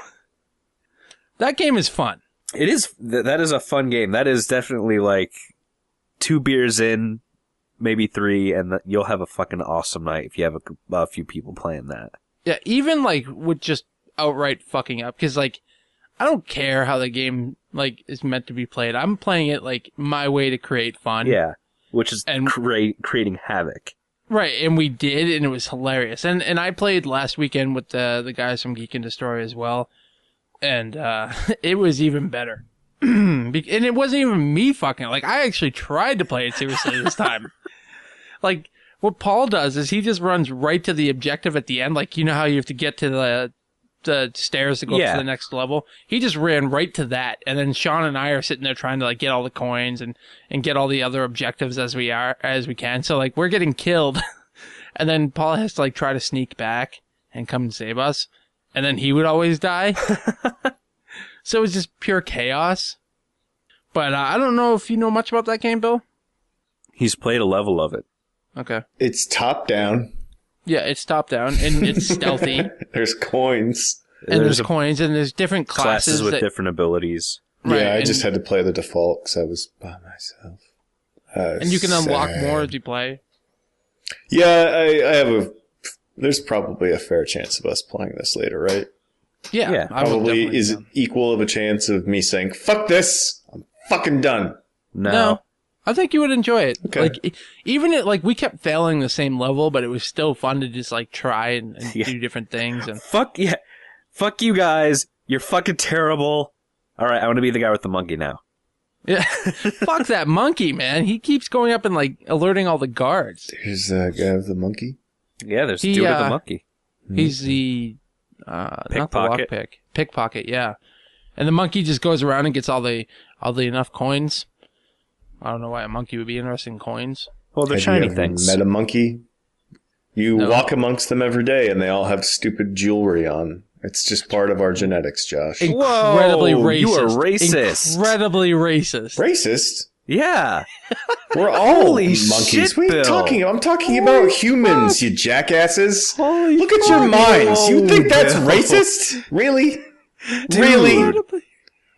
[SPEAKER 1] That game is fun.
[SPEAKER 3] It is. That is a fun game. That is definitely like 2 beers in, maybe 3, and you'll have a fucking awesome night if you have a few people playing that.
[SPEAKER 1] Yeah, even like with just outright fucking up, because like I don't care how the game like is meant to be played. I'm playing it like my way to create fun.
[SPEAKER 3] Yeah, which is
[SPEAKER 1] And-
[SPEAKER 3] creating havoc.
[SPEAKER 1] Right, and we did, and it was hilarious. And I played last weekend with the guys from Geek and Destroy as well, and it was even better. And it wasn't even me fucking. Like, I actually tried to play it seriously this time. Like, what Paul does is he just runs right to the objective at the end. Like, you know how you have to get to the stairs to go up to the next level? He just ran right to that. And then Sean and I are sitting there trying to, like, get all the coins and get all the other objectives as we can. So, like, we're getting killed. And then Paul has to, like, try to sneak back and come and save us. And then he would always die. So it was just pure chaos. But I don't know if you know much about that game, Bill.
[SPEAKER 3] He's played a level of it.
[SPEAKER 1] Okay.
[SPEAKER 2] It's top down.
[SPEAKER 1] Yeah, it's top down and it's stealthy.
[SPEAKER 2] There's coins.
[SPEAKER 1] And there's coins and there's different classes
[SPEAKER 3] with different abilities.
[SPEAKER 1] Right,
[SPEAKER 2] Yeah, I
[SPEAKER 1] and-
[SPEAKER 2] just had to play the default because I was by myself.
[SPEAKER 1] And you can unlock
[SPEAKER 2] Sad.
[SPEAKER 1] more as you play.
[SPEAKER 2] Yeah, I have there's probably a fair chance of us playing this later, right?
[SPEAKER 1] Yeah. I would
[SPEAKER 2] Probably
[SPEAKER 1] definitely
[SPEAKER 2] is
[SPEAKER 1] do.
[SPEAKER 2] equal of a chance of me saying, fuck this, I'm fucking done.
[SPEAKER 1] No. I think you would enjoy it.
[SPEAKER 2] Okay.
[SPEAKER 1] Like, even like we kept failing the same level, but it was still fun to just like try and do different things. And
[SPEAKER 3] Fuck yeah. Fuck you guys. You're fucking terrible. All right, I want to be the guy with the monkey now.
[SPEAKER 1] yeah, fuck that monkey, man. He keeps going up and like alerting all the guards.
[SPEAKER 2] There's the guy with the monkey.
[SPEAKER 3] Yeah, there's
[SPEAKER 1] He,
[SPEAKER 3] dude with the monkey.
[SPEAKER 1] He's the not the
[SPEAKER 3] Pickpocket.
[SPEAKER 1] lockpick. Pickpocket, yeah. And the monkey just goes around and gets all the enough coins. I don't know why a monkey would be interested in coins.
[SPEAKER 3] Well, they're
[SPEAKER 2] Have
[SPEAKER 3] shiny
[SPEAKER 2] you ever
[SPEAKER 3] things.
[SPEAKER 2] met a monkey? You
[SPEAKER 1] No.
[SPEAKER 2] walk amongst them every day and they all have stupid jewelry on. It's just part of our genetics, Josh.
[SPEAKER 1] Incredibly
[SPEAKER 3] Whoa,
[SPEAKER 1] racist.
[SPEAKER 3] you are racist.
[SPEAKER 1] Incredibly racist.
[SPEAKER 2] Racist?
[SPEAKER 3] Yeah.
[SPEAKER 2] We're all
[SPEAKER 3] Holy
[SPEAKER 2] monkeys.
[SPEAKER 3] shit,
[SPEAKER 2] What are you
[SPEAKER 3] Bill.
[SPEAKER 2] talking about? I'm talking about humans, you jackasses.
[SPEAKER 1] Holy
[SPEAKER 2] Look at your
[SPEAKER 1] fuck.
[SPEAKER 2] minds. You think that's
[SPEAKER 3] Bill.
[SPEAKER 2] racist? Really?
[SPEAKER 3] Dude.
[SPEAKER 2] Really?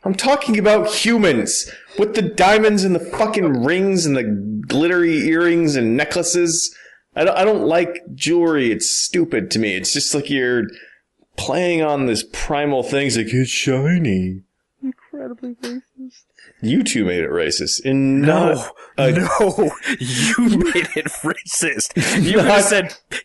[SPEAKER 2] I'm talking about humans with the diamonds and the fucking rings and the glittery earrings and necklaces. I don't like jewelry. It's stupid to me. It's just like you're playing on this primal things like it's shiny.
[SPEAKER 1] Incredibly racist.
[SPEAKER 2] You two made it racist. And
[SPEAKER 3] No,
[SPEAKER 2] not
[SPEAKER 3] no, you made it racist.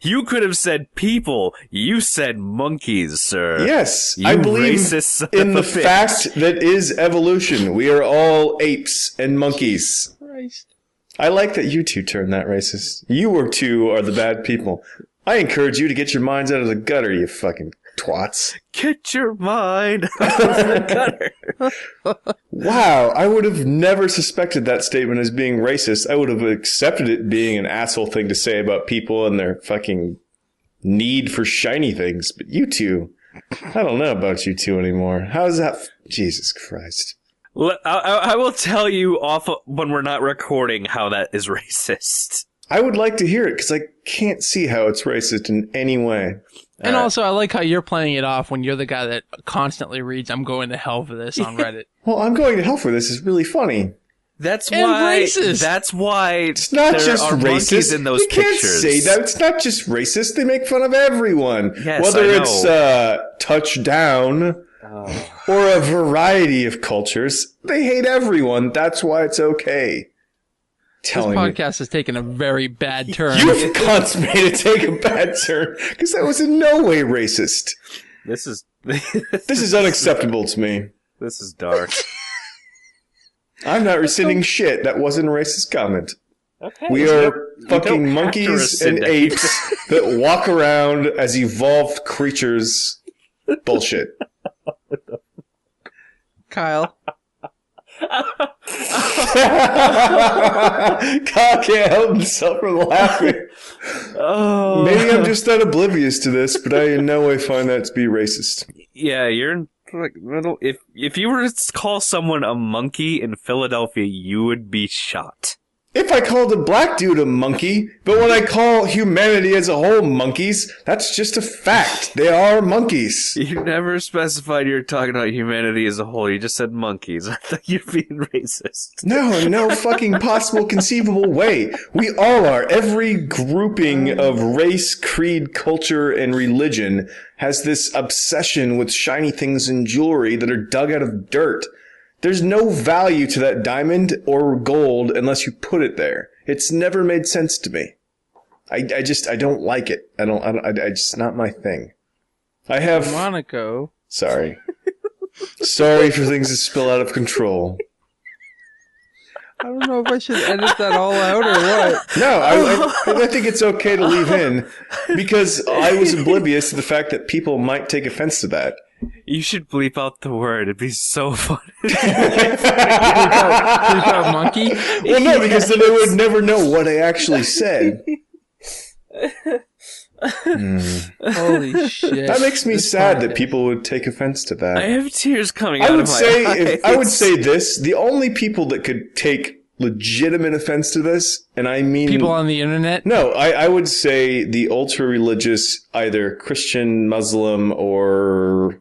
[SPEAKER 3] You could have said people. You said monkeys, sir.
[SPEAKER 2] Yes,
[SPEAKER 3] You
[SPEAKER 2] I believe
[SPEAKER 3] racist son
[SPEAKER 2] in
[SPEAKER 3] of
[SPEAKER 2] the
[SPEAKER 3] a bitch.
[SPEAKER 2] fact that is evolution. We are all apes and monkeys.
[SPEAKER 1] Christ.
[SPEAKER 2] I like that you two turned that racist. You two are the bad people. I encourage you to get your minds out of the gutter, you fucking twats.
[SPEAKER 3] Get your mind out of the gutter.
[SPEAKER 2] Wow, I would have never suspected that statement as being racist. I would have accepted it being an asshole thing to say about people and their fucking need for shiny things. But you two, I don't know about you two anymore. How's that? Jesus Christ.
[SPEAKER 3] I will tell you off when we're not recording how that is racist.
[SPEAKER 2] I would like to hear it because I can't see how it's racist in any way.
[SPEAKER 1] And also, I like how you're playing it off when you're the guy that constantly reads, I'm going to hell for this on Reddit.
[SPEAKER 2] Well, I'm going to hell for this is really funny.
[SPEAKER 3] That's
[SPEAKER 1] and
[SPEAKER 3] why.
[SPEAKER 1] racist.
[SPEAKER 3] That's why.
[SPEAKER 2] It's not
[SPEAKER 3] there
[SPEAKER 2] just
[SPEAKER 3] are monkeys
[SPEAKER 2] racist.
[SPEAKER 3] in those
[SPEAKER 2] you can't
[SPEAKER 3] pictures.
[SPEAKER 2] say that. It's not just racist. They make fun of everyone.
[SPEAKER 3] Yes,
[SPEAKER 2] whether
[SPEAKER 3] I know.
[SPEAKER 2] it's touchdown or a variety of cultures, they hate everyone. That's why it's okay.
[SPEAKER 1] This
[SPEAKER 2] Telling me.
[SPEAKER 1] podcast has taken a very bad turn.
[SPEAKER 2] You've caused me to take a bad turn because that was in no way racist.
[SPEAKER 3] This is
[SPEAKER 2] This is unacceptable to me.
[SPEAKER 3] this is dark.
[SPEAKER 2] I'm not rescinding shit. That wasn't a racist comment.
[SPEAKER 3] Okay,
[SPEAKER 2] We
[SPEAKER 3] you
[SPEAKER 2] are
[SPEAKER 3] don't
[SPEAKER 2] fucking
[SPEAKER 3] have to
[SPEAKER 2] monkeys
[SPEAKER 3] rescind
[SPEAKER 2] and
[SPEAKER 3] it.
[SPEAKER 2] apes that walk around as evolved creatures. Bullshit.
[SPEAKER 1] Kyle.
[SPEAKER 2] Kyle can't help himself from laughing.
[SPEAKER 3] Oh,
[SPEAKER 2] Maybe I'm just not oblivious to this, but I in no way find that to be racist.
[SPEAKER 3] yeah. You're in like middle. If you were to call someone a monkey in Philadelphia, you would be shot.
[SPEAKER 2] If I called a black dude a monkey, but when I call humanity as a whole monkeys, that's just a fact. They are monkeys.
[SPEAKER 3] You never specified you were talking about humanity as a whole. You just said monkeys. I thought you're being racist.
[SPEAKER 2] No, in no fucking possible conceivable way. We all are. Every grouping of race, creed, culture, and religion has this obsession with shiny things and jewelry that are dug out of dirt. There's no value to that diamond or gold unless you put it there. It's never made sense to me. I don't like it. I just not my thing. I have...
[SPEAKER 1] Monaco.
[SPEAKER 2] Sorry. Sorry for things that spill out of control.
[SPEAKER 1] I don't know if I should edit that all out or what.
[SPEAKER 2] No, I think it's okay to leave in because I was oblivious to the fact that people might take offense to that.
[SPEAKER 3] You should bleep out the word. It'd be so funny.
[SPEAKER 1] Bleep out monkey?
[SPEAKER 2] Well, no, because then I would never know what I actually said.
[SPEAKER 1] Holy shit.
[SPEAKER 2] That makes me
[SPEAKER 1] This
[SPEAKER 2] sad
[SPEAKER 1] podcast.
[SPEAKER 2] that people would take offense to that.
[SPEAKER 3] I have tears coming
[SPEAKER 2] I
[SPEAKER 3] out
[SPEAKER 2] would
[SPEAKER 3] of my
[SPEAKER 2] say,
[SPEAKER 3] eyes.
[SPEAKER 2] I would say this: the only people that could take legitimate offense to this, and I mean
[SPEAKER 1] People on the internet?
[SPEAKER 2] No, I would say the ultra-religious, either Christian, Muslim, or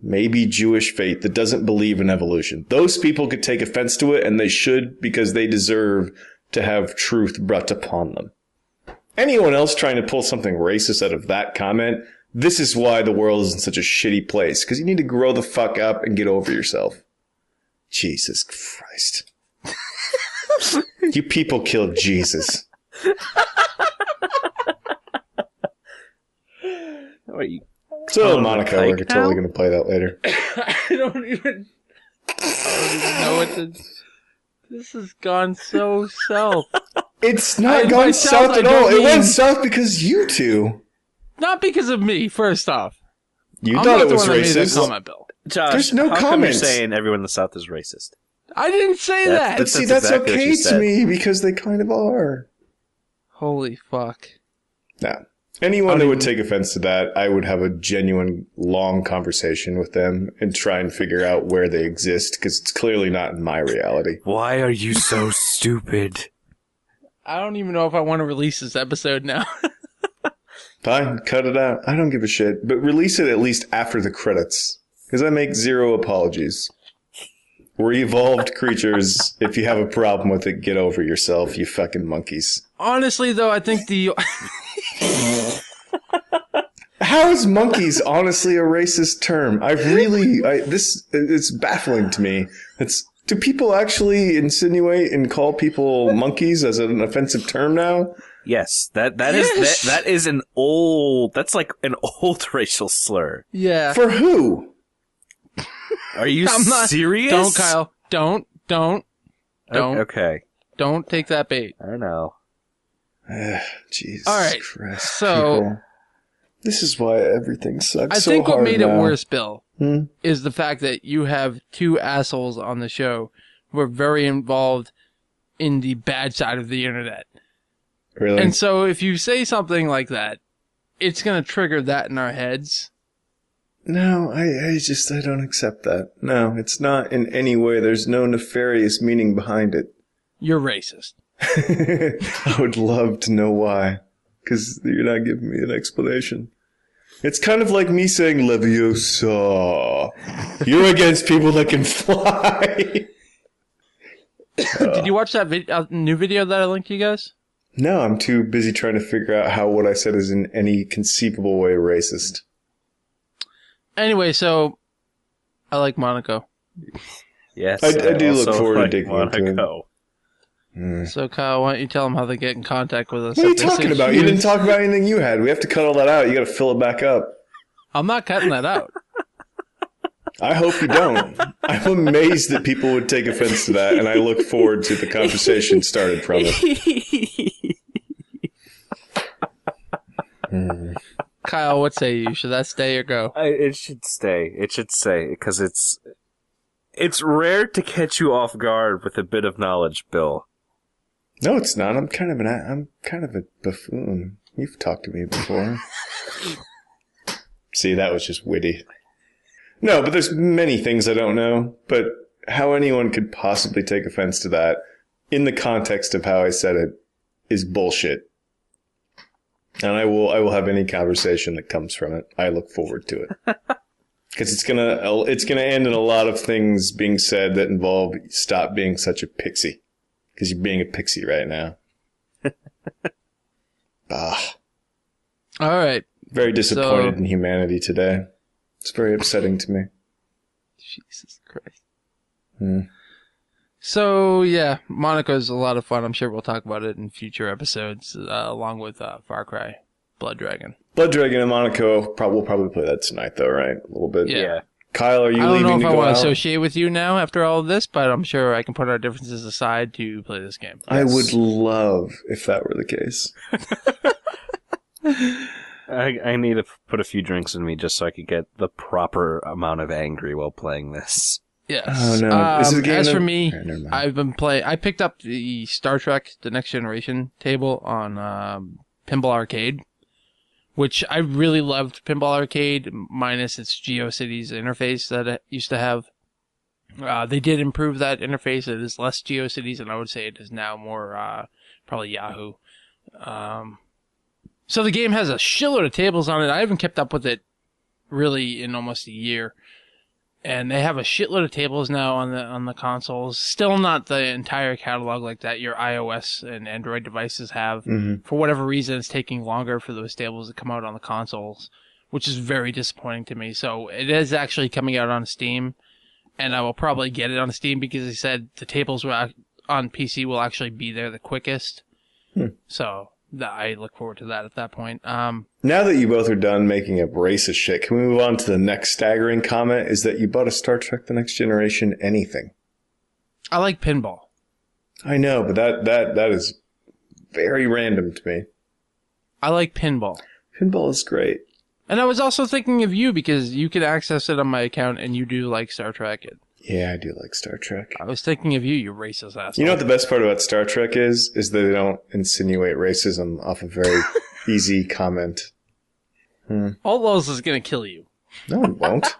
[SPEAKER 2] maybe Jewish faith that doesn't believe in evolution. Those people could take offense to it, and they should because they deserve to have truth brought upon them. Anyone else trying to pull something racist out of that comment, this is why the world is in such a shitty place, because you need to grow the fuck up and get over yourself. Jesus Christ. You people killed Jesus.
[SPEAKER 3] What are you?
[SPEAKER 2] So, Monaco, we're totally going to play that later.
[SPEAKER 1] I don't even know what to... This has gone so south.
[SPEAKER 2] It's not
[SPEAKER 1] by
[SPEAKER 2] gone
[SPEAKER 1] south,
[SPEAKER 2] south
[SPEAKER 1] I
[SPEAKER 2] at all.
[SPEAKER 1] don't
[SPEAKER 2] It went
[SPEAKER 1] mean-
[SPEAKER 2] south because you two.
[SPEAKER 1] Not because of me, first off.
[SPEAKER 2] You
[SPEAKER 1] I'm
[SPEAKER 2] thought
[SPEAKER 1] not
[SPEAKER 2] it
[SPEAKER 1] the
[SPEAKER 2] was
[SPEAKER 1] one that made that
[SPEAKER 2] racist.
[SPEAKER 1] comment, Bill.
[SPEAKER 3] Josh,
[SPEAKER 2] There's no
[SPEAKER 3] how come you're
[SPEAKER 2] comments.
[SPEAKER 3] saying everyone in the South is racist?
[SPEAKER 1] I didn't say
[SPEAKER 3] That's
[SPEAKER 1] that.
[SPEAKER 3] the-
[SPEAKER 2] But see,
[SPEAKER 3] That's
[SPEAKER 2] that's
[SPEAKER 3] exactly what
[SPEAKER 2] okay
[SPEAKER 3] you
[SPEAKER 2] to
[SPEAKER 3] said.
[SPEAKER 2] me because they kind of are.
[SPEAKER 1] Holy fuck.
[SPEAKER 2] Nah. Anyone that would take offense to that, I would have a genuine, long conversation with them and try and figure out where they exist because it's clearly not in my reality.
[SPEAKER 3] Why are you so stupid?
[SPEAKER 1] I don't even know if I want to release this episode now.
[SPEAKER 2] Fine, cut it out. I don't give a shit. But release it at least after the credits because I make zero apologies. We're evolved creatures. If you have a problem with it, get over yourself, you fucking monkeys.
[SPEAKER 1] Honestly, though, I think the...
[SPEAKER 2] How is monkeys honestly a racist term? It's baffling to me. Do people actually insinuate and call people monkeys as an offensive term now?
[SPEAKER 3] Yes,
[SPEAKER 1] Yes.
[SPEAKER 3] that is an old. That's like an old racial slur.
[SPEAKER 1] Yeah.
[SPEAKER 2] For who?
[SPEAKER 3] Are you
[SPEAKER 1] I'm not-
[SPEAKER 3] serious?
[SPEAKER 1] Don't, Kyle. Don't.
[SPEAKER 3] Okay,
[SPEAKER 1] Don't take that bait.
[SPEAKER 3] I don't know.
[SPEAKER 2] Jesus
[SPEAKER 1] All right,
[SPEAKER 2] Christ.
[SPEAKER 1] so-
[SPEAKER 2] people. This is why everything sucks
[SPEAKER 1] I
[SPEAKER 2] so
[SPEAKER 1] think what
[SPEAKER 2] hard
[SPEAKER 1] made it
[SPEAKER 2] now.
[SPEAKER 1] worse, Bill,
[SPEAKER 2] Hmm?
[SPEAKER 1] is the fact that you have two assholes on the show who are very involved in the bad side of the internet.
[SPEAKER 2] Really?
[SPEAKER 1] And so if you say something like that, it's going to trigger that in our heads.
[SPEAKER 2] No, I don't accept that. No, it's not in any way. There's no nefarious meaning behind it.
[SPEAKER 1] You're racist.
[SPEAKER 2] I would love to know why, because you're not giving me an explanation. It's kind of like me saying Leviosa. You're against people that can fly.
[SPEAKER 1] Did you watch that new video that I linked you guys?
[SPEAKER 2] No, I'm too busy trying to figure out how what I said is in any conceivable way racist.
[SPEAKER 1] Anyway, so I like Monaco.
[SPEAKER 3] Yes,
[SPEAKER 2] I do look
[SPEAKER 3] also
[SPEAKER 2] forward to
[SPEAKER 3] like
[SPEAKER 2] digging into it.
[SPEAKER 3] Monaco.
[SPEAKER 1] So Kyle, why don't you tell them how they get in contact with us?
[SPEAKER 2] What are you
[SPEAKER 1] if they
[SPEAKER 2] talking
[SPEAKER 1] see
[SPEAKER 2] about? You
[SPEAKER 1] shoes?
[SPEAKER 2] didn't talk about anything you had. We have to cut all that out. You got to fill it back up.
[SPEAKER 1] I'm not cutting that out.
[SPEAKER 2] I hope you don't. I'm amazed that people would take offense to that, and I look forward to the conversation started from it.
[SPEAKER 1] Kyle, what say you? Should that stay or go?
[SPEAKER 3] It should stay. It should stay because it's rare to catch you off guard with a bit of knowledge, Bill.
[SPEAKER 2] No, it's not. I'm kind of a buffoon. You've talked to me before. See, that was just witty. No, but there's many things I don't know. But how anyone could possibly take offense to that in the context of how I said it is bullshit. And I will have any conversation that comes from it. I look forward to it. Because it's gonna end in a lot of things being said that involve stop being such a pixie. Because you're being a pixie right now. Ah.
[SPEAKER 1] All right.
[SPEAKER 2] Very disappointed in humanity today. It's very upsetting to me.
[SPEAKER 1] Jesus Christ.
[SPEAKER 2] So,
[SPEAKER 1] yeah, Monaco's a lot of fun. I'm sure we'll talk about it in future episodes, along with Far Cry, Blood Dragon.
[SPEAKER 2] Blood Dragon and Monaco, we'll probably play that tonight, though, right? A little bit.
[SPEAKER 3] Yeah.
[SPEAKER 2] Kyle, are you leaving to go out?
[SPEAKER 1] I don't know if I want to associate with you now after all of this, but I'm sure I can put our differences aside to play this game.
[SPEAKER 2] I would love if that were the case.
[SPEAKER 3] I need to put a few drinks in me just so I could get the proper amount of angry while playing this.
[SPEAKER 1] Yes.
[SPEAKER 2] Oh, no. This is a game
[SPEAKER 1] as for me,
[SPEAKER 2] I've
[SPEAKER 1] been playing. I picked up the Star Trek: The Next Generation table on Pinball Arcade, which I really loved. Pinball Arcade, minus its GeoCities interface that it used to have. They did improve that interface. It is less GeoCities, and I would say it is now more probably Yahoo. So the game has a shitload of tables on it. I haven't kept up with it really in almost a year. And they have a shitload of tables now on the consoles. Still not the entire catalog like that your iOS and Android devices have.
[SPEAKER 2] Mm-hmm.
[SPEAKER 1] For whatever reason, it's taking longer for those tables to come out on the consoles, which is very disappointing to me. So it is actually coming out on Steam, and I will probably get it on Steam because they said the tables on PC will actually be there the quickest. So I look forward to that at that point.
[SPEAKER 2] Now that you both are done making up racist shit, can we move on to the next staggering comment? Is that you bought a Star Trek: The Next Generation anything?
[SPEAKER 1] I like pinball.
[SPEAKER 2] I know, but that is very random to me.
[SPEAKER 1] I like pinball.
[SPEAKER 2] Pinball is great.
[SPEAKER 1] And I was also thinking of you because you can access it on my account and you do like Star Trek.
[SPEAKER 2] Yeah, I do like Star Trek.
[SPEAKER 1] I was thinking of you, you racist asshole.
[SPEAKER 2] You know what the best part about Star Trek is that they don't insinuate racism off a very easy comment.
[SPEAKER 1] Outlaws is going to kill you.
[SPEAKER 2] No, it won't.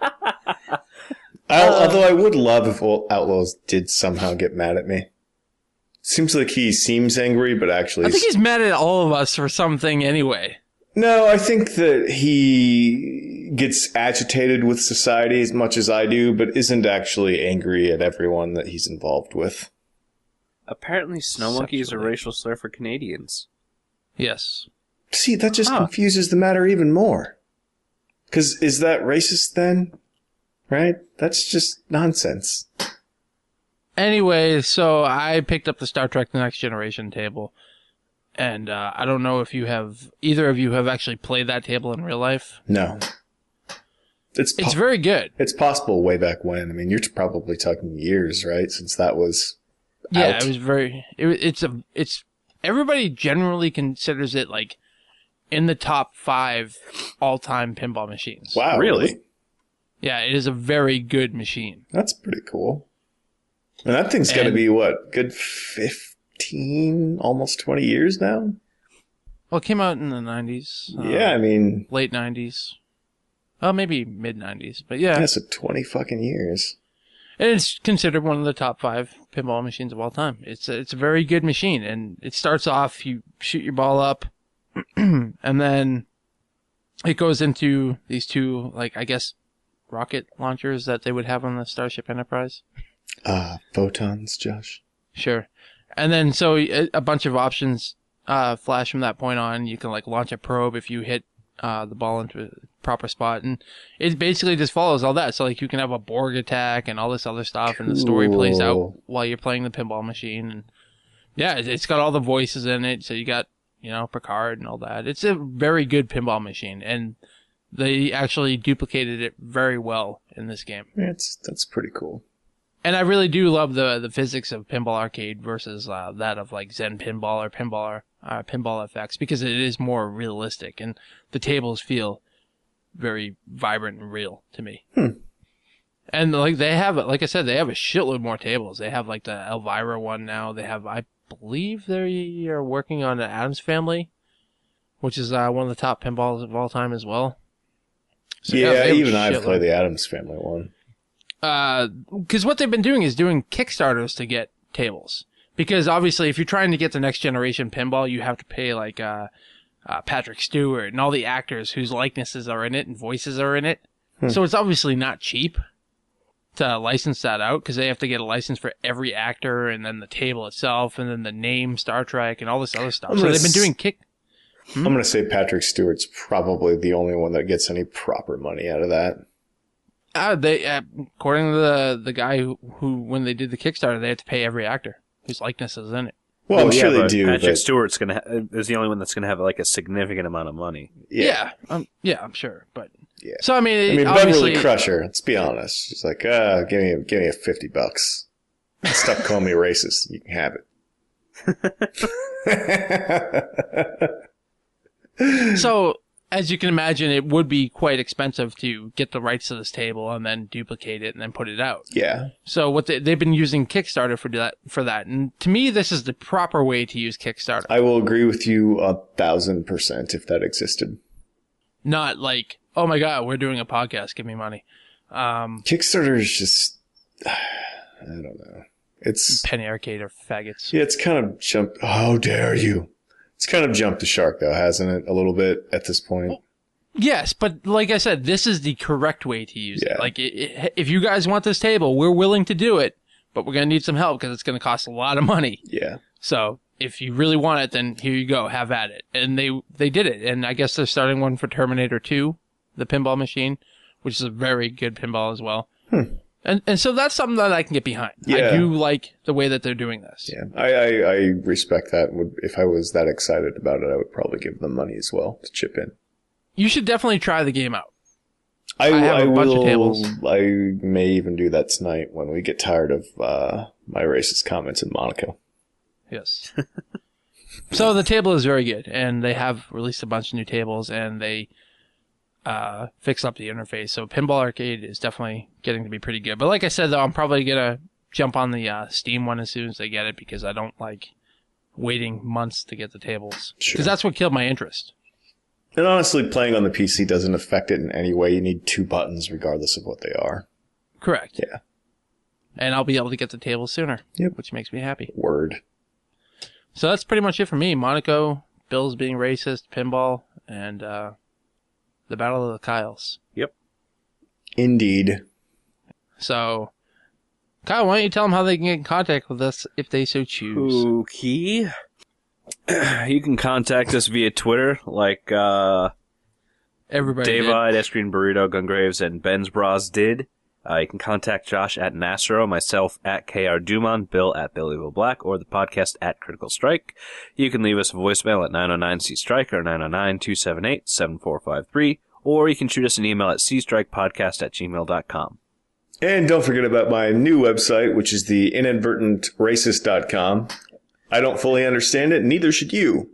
[SPEAKER 2] Although I would love if Outlaws did somehow get mad at me. Seems like he seems angry, but actually...
[SPEAKER 1] I think he's mad at all of us for something anyway.
[SPEAKER 2] No, I think that he gets agitated with society as much as I do, but isn't actually angry at everyone that he's involved with.
[SPEAKER 3] Apparently, Snow Monkey is a racial slur for Canadians.
[SPEAKER 1] Yes.
[SPEAKER 2] See, that just confuses the matter even more. Because is that racist then? Right? That's just nonsense.
[SPEAKER 1] Anyway, so I picked up the Star Trek: The Next Generation table. And I don't know if either of you have actually played that table in real life.
[SPEAKER 2] No. It's
[SPEAKER 1] very good.
[SPEAKER 2] It's possible way back when. I mean, you're probably talking years, right? Since that was out.
[SPEAKER 1] It was very... It's everybody generally considers it like in the top 5 all-time pinball machines.
[SPEAKER 2] Wow, really?
[SPEAKER 1] Yeah, it is a very good machine.
[SPEAKER 2] That's pretty cool. And that thing's got to be, what, good 15, almost 20 years now?
[SPEAKER 1] Well, it came out in the 90s.
[SPEAKER 2] Yeah, I mean...
[SPEAKER 1] Late 90s. Well, maybe mid-90s, but yeah.
[SPEAKER 2] Yeah, so 20 fucking years.
[SPEAKER 1] And it's considered one of the top 5 pinball machines of all time. It's a very good machine, and it starts off, you shoot your ball up, and then it goes into these 2, like, I guess, rocket launchers that they would have on the Starship Enterprise.
[SPEAKER 2] Photons, Josh.
[SPEAKER 1] Sure. And then, so a bunch of options flash from that point on. You can, like, launch a probe if you hit the ball into a proper spot, and it basically just follows all that. So, like, you can have a Borg attack and all this other stuff, and the story plays out while you're playing the pinball machine. And yeah, it's got all the voices in it. So you got, Picard and all that. It's a very good pinball machine, and they actually duplicated it very well in this game.
[SPEAKER 2] That's pretty cool.
[SPEAKER 1] And I really do love the physics of Pinball Arcade versus that of like Zen Pinball or Pinball FX, because it is more realistic, and the tables feel very vibrant and real to me. And like they have, like I said, they have a shitload more tables. They have like the Elvira one now. They have, I believe they are working on the Addams Family, which is one of the top pinballs of all time as well. So,
[SPEAKER 2] yeah, even I've played the Addams Family one.
[SPEAKER 1] Because what they've been doing is doing Kickstarters to get tables. Because obviously, if you're trying to get the next generation pinball, you have to pay like Patrick Stewart and all the actors whose likenesses are in it and voices are in it. So it's obviously not cheap to license that out, because they have to get a license for every actor, and then the table itself, and then the name Star Trek and all this other stuff. So they've been doing
[SPEAKER 2] I'm going to say Patrick Stewart's probably the only one that gets any proper money out of that.
[SPEAKER 1] They, according to the guy who when they did the Kickstarter, they had to pay every actor whose likeness is in it.
[SPEAKER 2] Well, I'm sure they do.
[SPEAKER 3] Patrick Stewart's is the only one that's going to have like a significant amount of money.
[SPEAKER 1] Yeah, I'm sure. But
[SPEAKER 2] yeah.
[SPEAKER 1] So I mean,
[SPEAKER 2] Beverly Crusher. Let's be honest. It's like, give me a $50. Stop calling me racist. You can have it.
[SPEAKER 1] So, as you can imagine, it would be quite expensive to get the rights to this table and then duplicate it and then put it out.
[SPEAKER 2] Yeah.
[SPEAKER 1] So what they've been using Kickstarter for that. And to me, this is the proper way to use Kickstarter.
[SPEAKER 2] I will agree with you 1,000% if that existed.
[SPEAKER 1] Not like, oh my God, we're doing a podcast, give me money.
[SPEAKER 2] Kickstarter is just, I don't know. It's
[SPEAKER 1] Penny Arcade or faggots.
[SPEAKER 2] Yeah, it's kind of jumped. How dare you? It's kind of jumped the shark, though, hasn't it? A little bit at this point. Well,
[SPEAKER 1] yes, but like I said, this is the correct way to use it. Like, if you guys want this table, we're willing to do it, but we're going to need some help because it's going to cost a lot of money.
[SPEAKER 2] Yeah.
[SPEAKER 1] So if you really want it, then here you go, have at it. And they did it. And I guess they're starting one for Terminator 2, the pinball machine, which is a very good pinball as well. And so that's something that I can get behind.
[SPEAKER 2] Yeah.
[SPEAKER 1] I do like the way that they're doing this.
[SPEAKER 2] Yeah, I respect that. If I was that excited about it, I would probably give them money as well to chip in.
[SPEAKER 1] You should definitely try the game out.
[SPEAKER 2] I
[SPEAKER 1] have a bunch of tables.
[SPEAKER 2] I may even do that tonight when we get tired of my racist comments in Monaco.
[SPEAKER 1] Yes. So the table is very good, and they have released a bunch of new tables, and they fix up the interface. So Pinball Arcade is definitely getting to be pretty good. But like I said, though, I'm probably going to jump on the Steam one as soon as they get it, because I don't like waiting months to get the tables. Because that's what killed my interest.
[SPEAKER 2] And honestly, playing on the PC doesn't affect it in any way. You need 2 buttons regardless of what they are.
[SPEAKER 1] Correct.
[SPEAKER 2] Yeah.
[SPEAKER 1] And I'll be able to get the tables sooner, which makes me happy.
[SPEAKER 2] Word.
[SPEAKER 1] So that's pretty much it for me. Monaco, Bills being racist, pinball, and the Battle of the Kyles.
[SPEAKER 3] Yep.
[SPEAKER 2] Indeed.
[SPEAKER 1] So, Kyle, why don't you tell them how they can get in contact with us if they so choose?
[SPEAKER 3] Okay. You can contact us via Twitter, like
[SPEAKER 1] everybody
[SPEAKER 3] David, Ice Cream Burrito, Gungraves, and Ben's Bras did. You can contact Josh at Nasro, myself at KR Dumont, Bill at Billyville Black, or the podcast at Critical Strike. You can leave us a voicemail at 909-C-Strike or 909-278-7453, or you can shoot us an email at cstrikepodcast@gmail.com.
[SPEAKER 2] And don't forget about my new website, which is the inadvertentracist.com. I don't fully understand it, neither should you.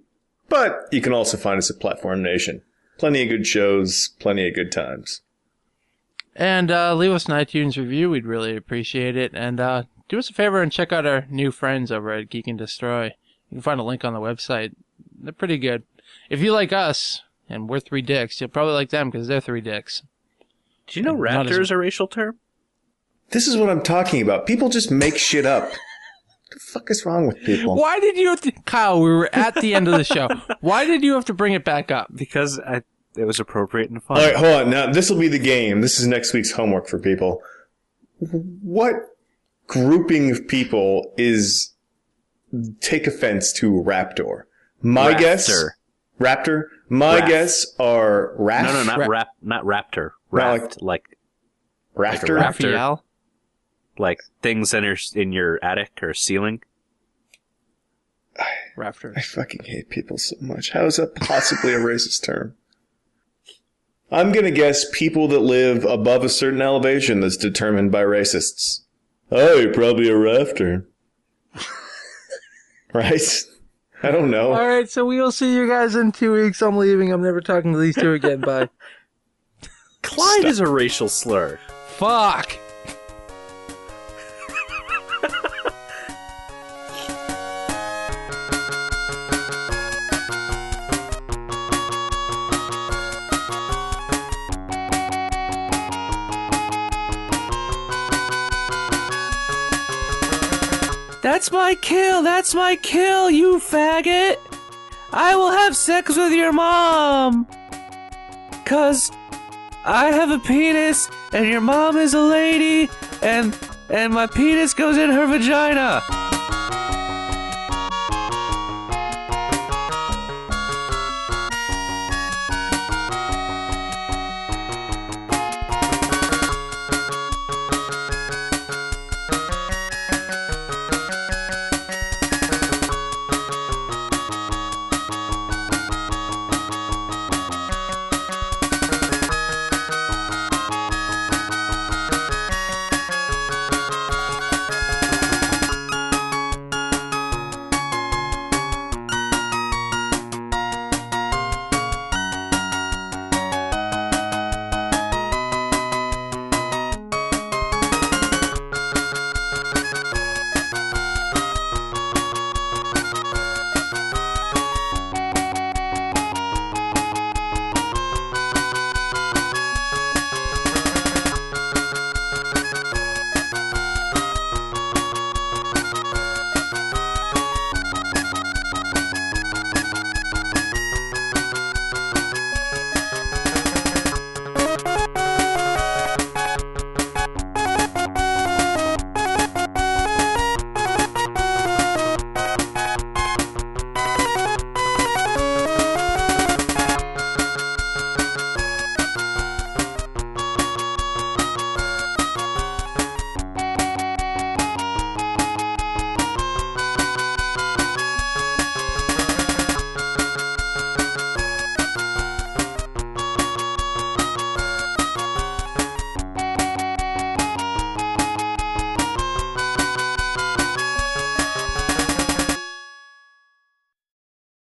[SPEAKER 2] But you can also find us at Platform Nation. Plenty of good shows, plenty of good times.
[SPEAKER 1] And leave us an iTunes review. We'd really appreciate it. And do us a favor and check out our new friends over at Geek and Destroy. You can find a link on the website. They're pretty good. If you like us, and we're 3 dicks, you'll probably like them because they're 3 dicks.
[SPEAKER 3] Do you know raptor is a racial term?
[SPEAKER 2] This is what I'm talking about. People just make shit up. What the fuck is wrong with people?
[SPEAKER 1] Why did you have to... Kyle, we were at the end of the show. Why did you have to bring it back up?
[SPEAKER 3] Because it was appropriate and fun.
[SPEAKER 2] All right, hold on. Now, this will be the game. This is next week's homework for people. What grouping of people take offense to Raptor? My guess... Raptor? Guess are Raph.
[SPEAKER 3] No, not Raptor. Raft, like
[SPEAKER 2] Rafter?
[SPEAKER 3] Like
[SPEAKER 1] Raphael?
[SPEAKER 3] Like things in your attic or ceiling.
[SPEAKER 1] Rafter.
[SPEAKER 2] I fucking hate people so much. How is that possibly a racist term? I'm gonna guess people that live above a certain elevation that's determined by racists. Oh, you're probably a rafter. Right? I don't know.
[SPEAKER 1] All right, so we'll see you guys in 2 weeks. I'm leaving. I'm never talking to these two again. Bye.
[SPEAKER 3] Clyde is a racial slur.
[SPEAKER 1] Fuck. That's my kill, you faggot! I will have sex with your mom! 'Cause I have a penis, and your mom is a lady, and my penis goes in her vagina!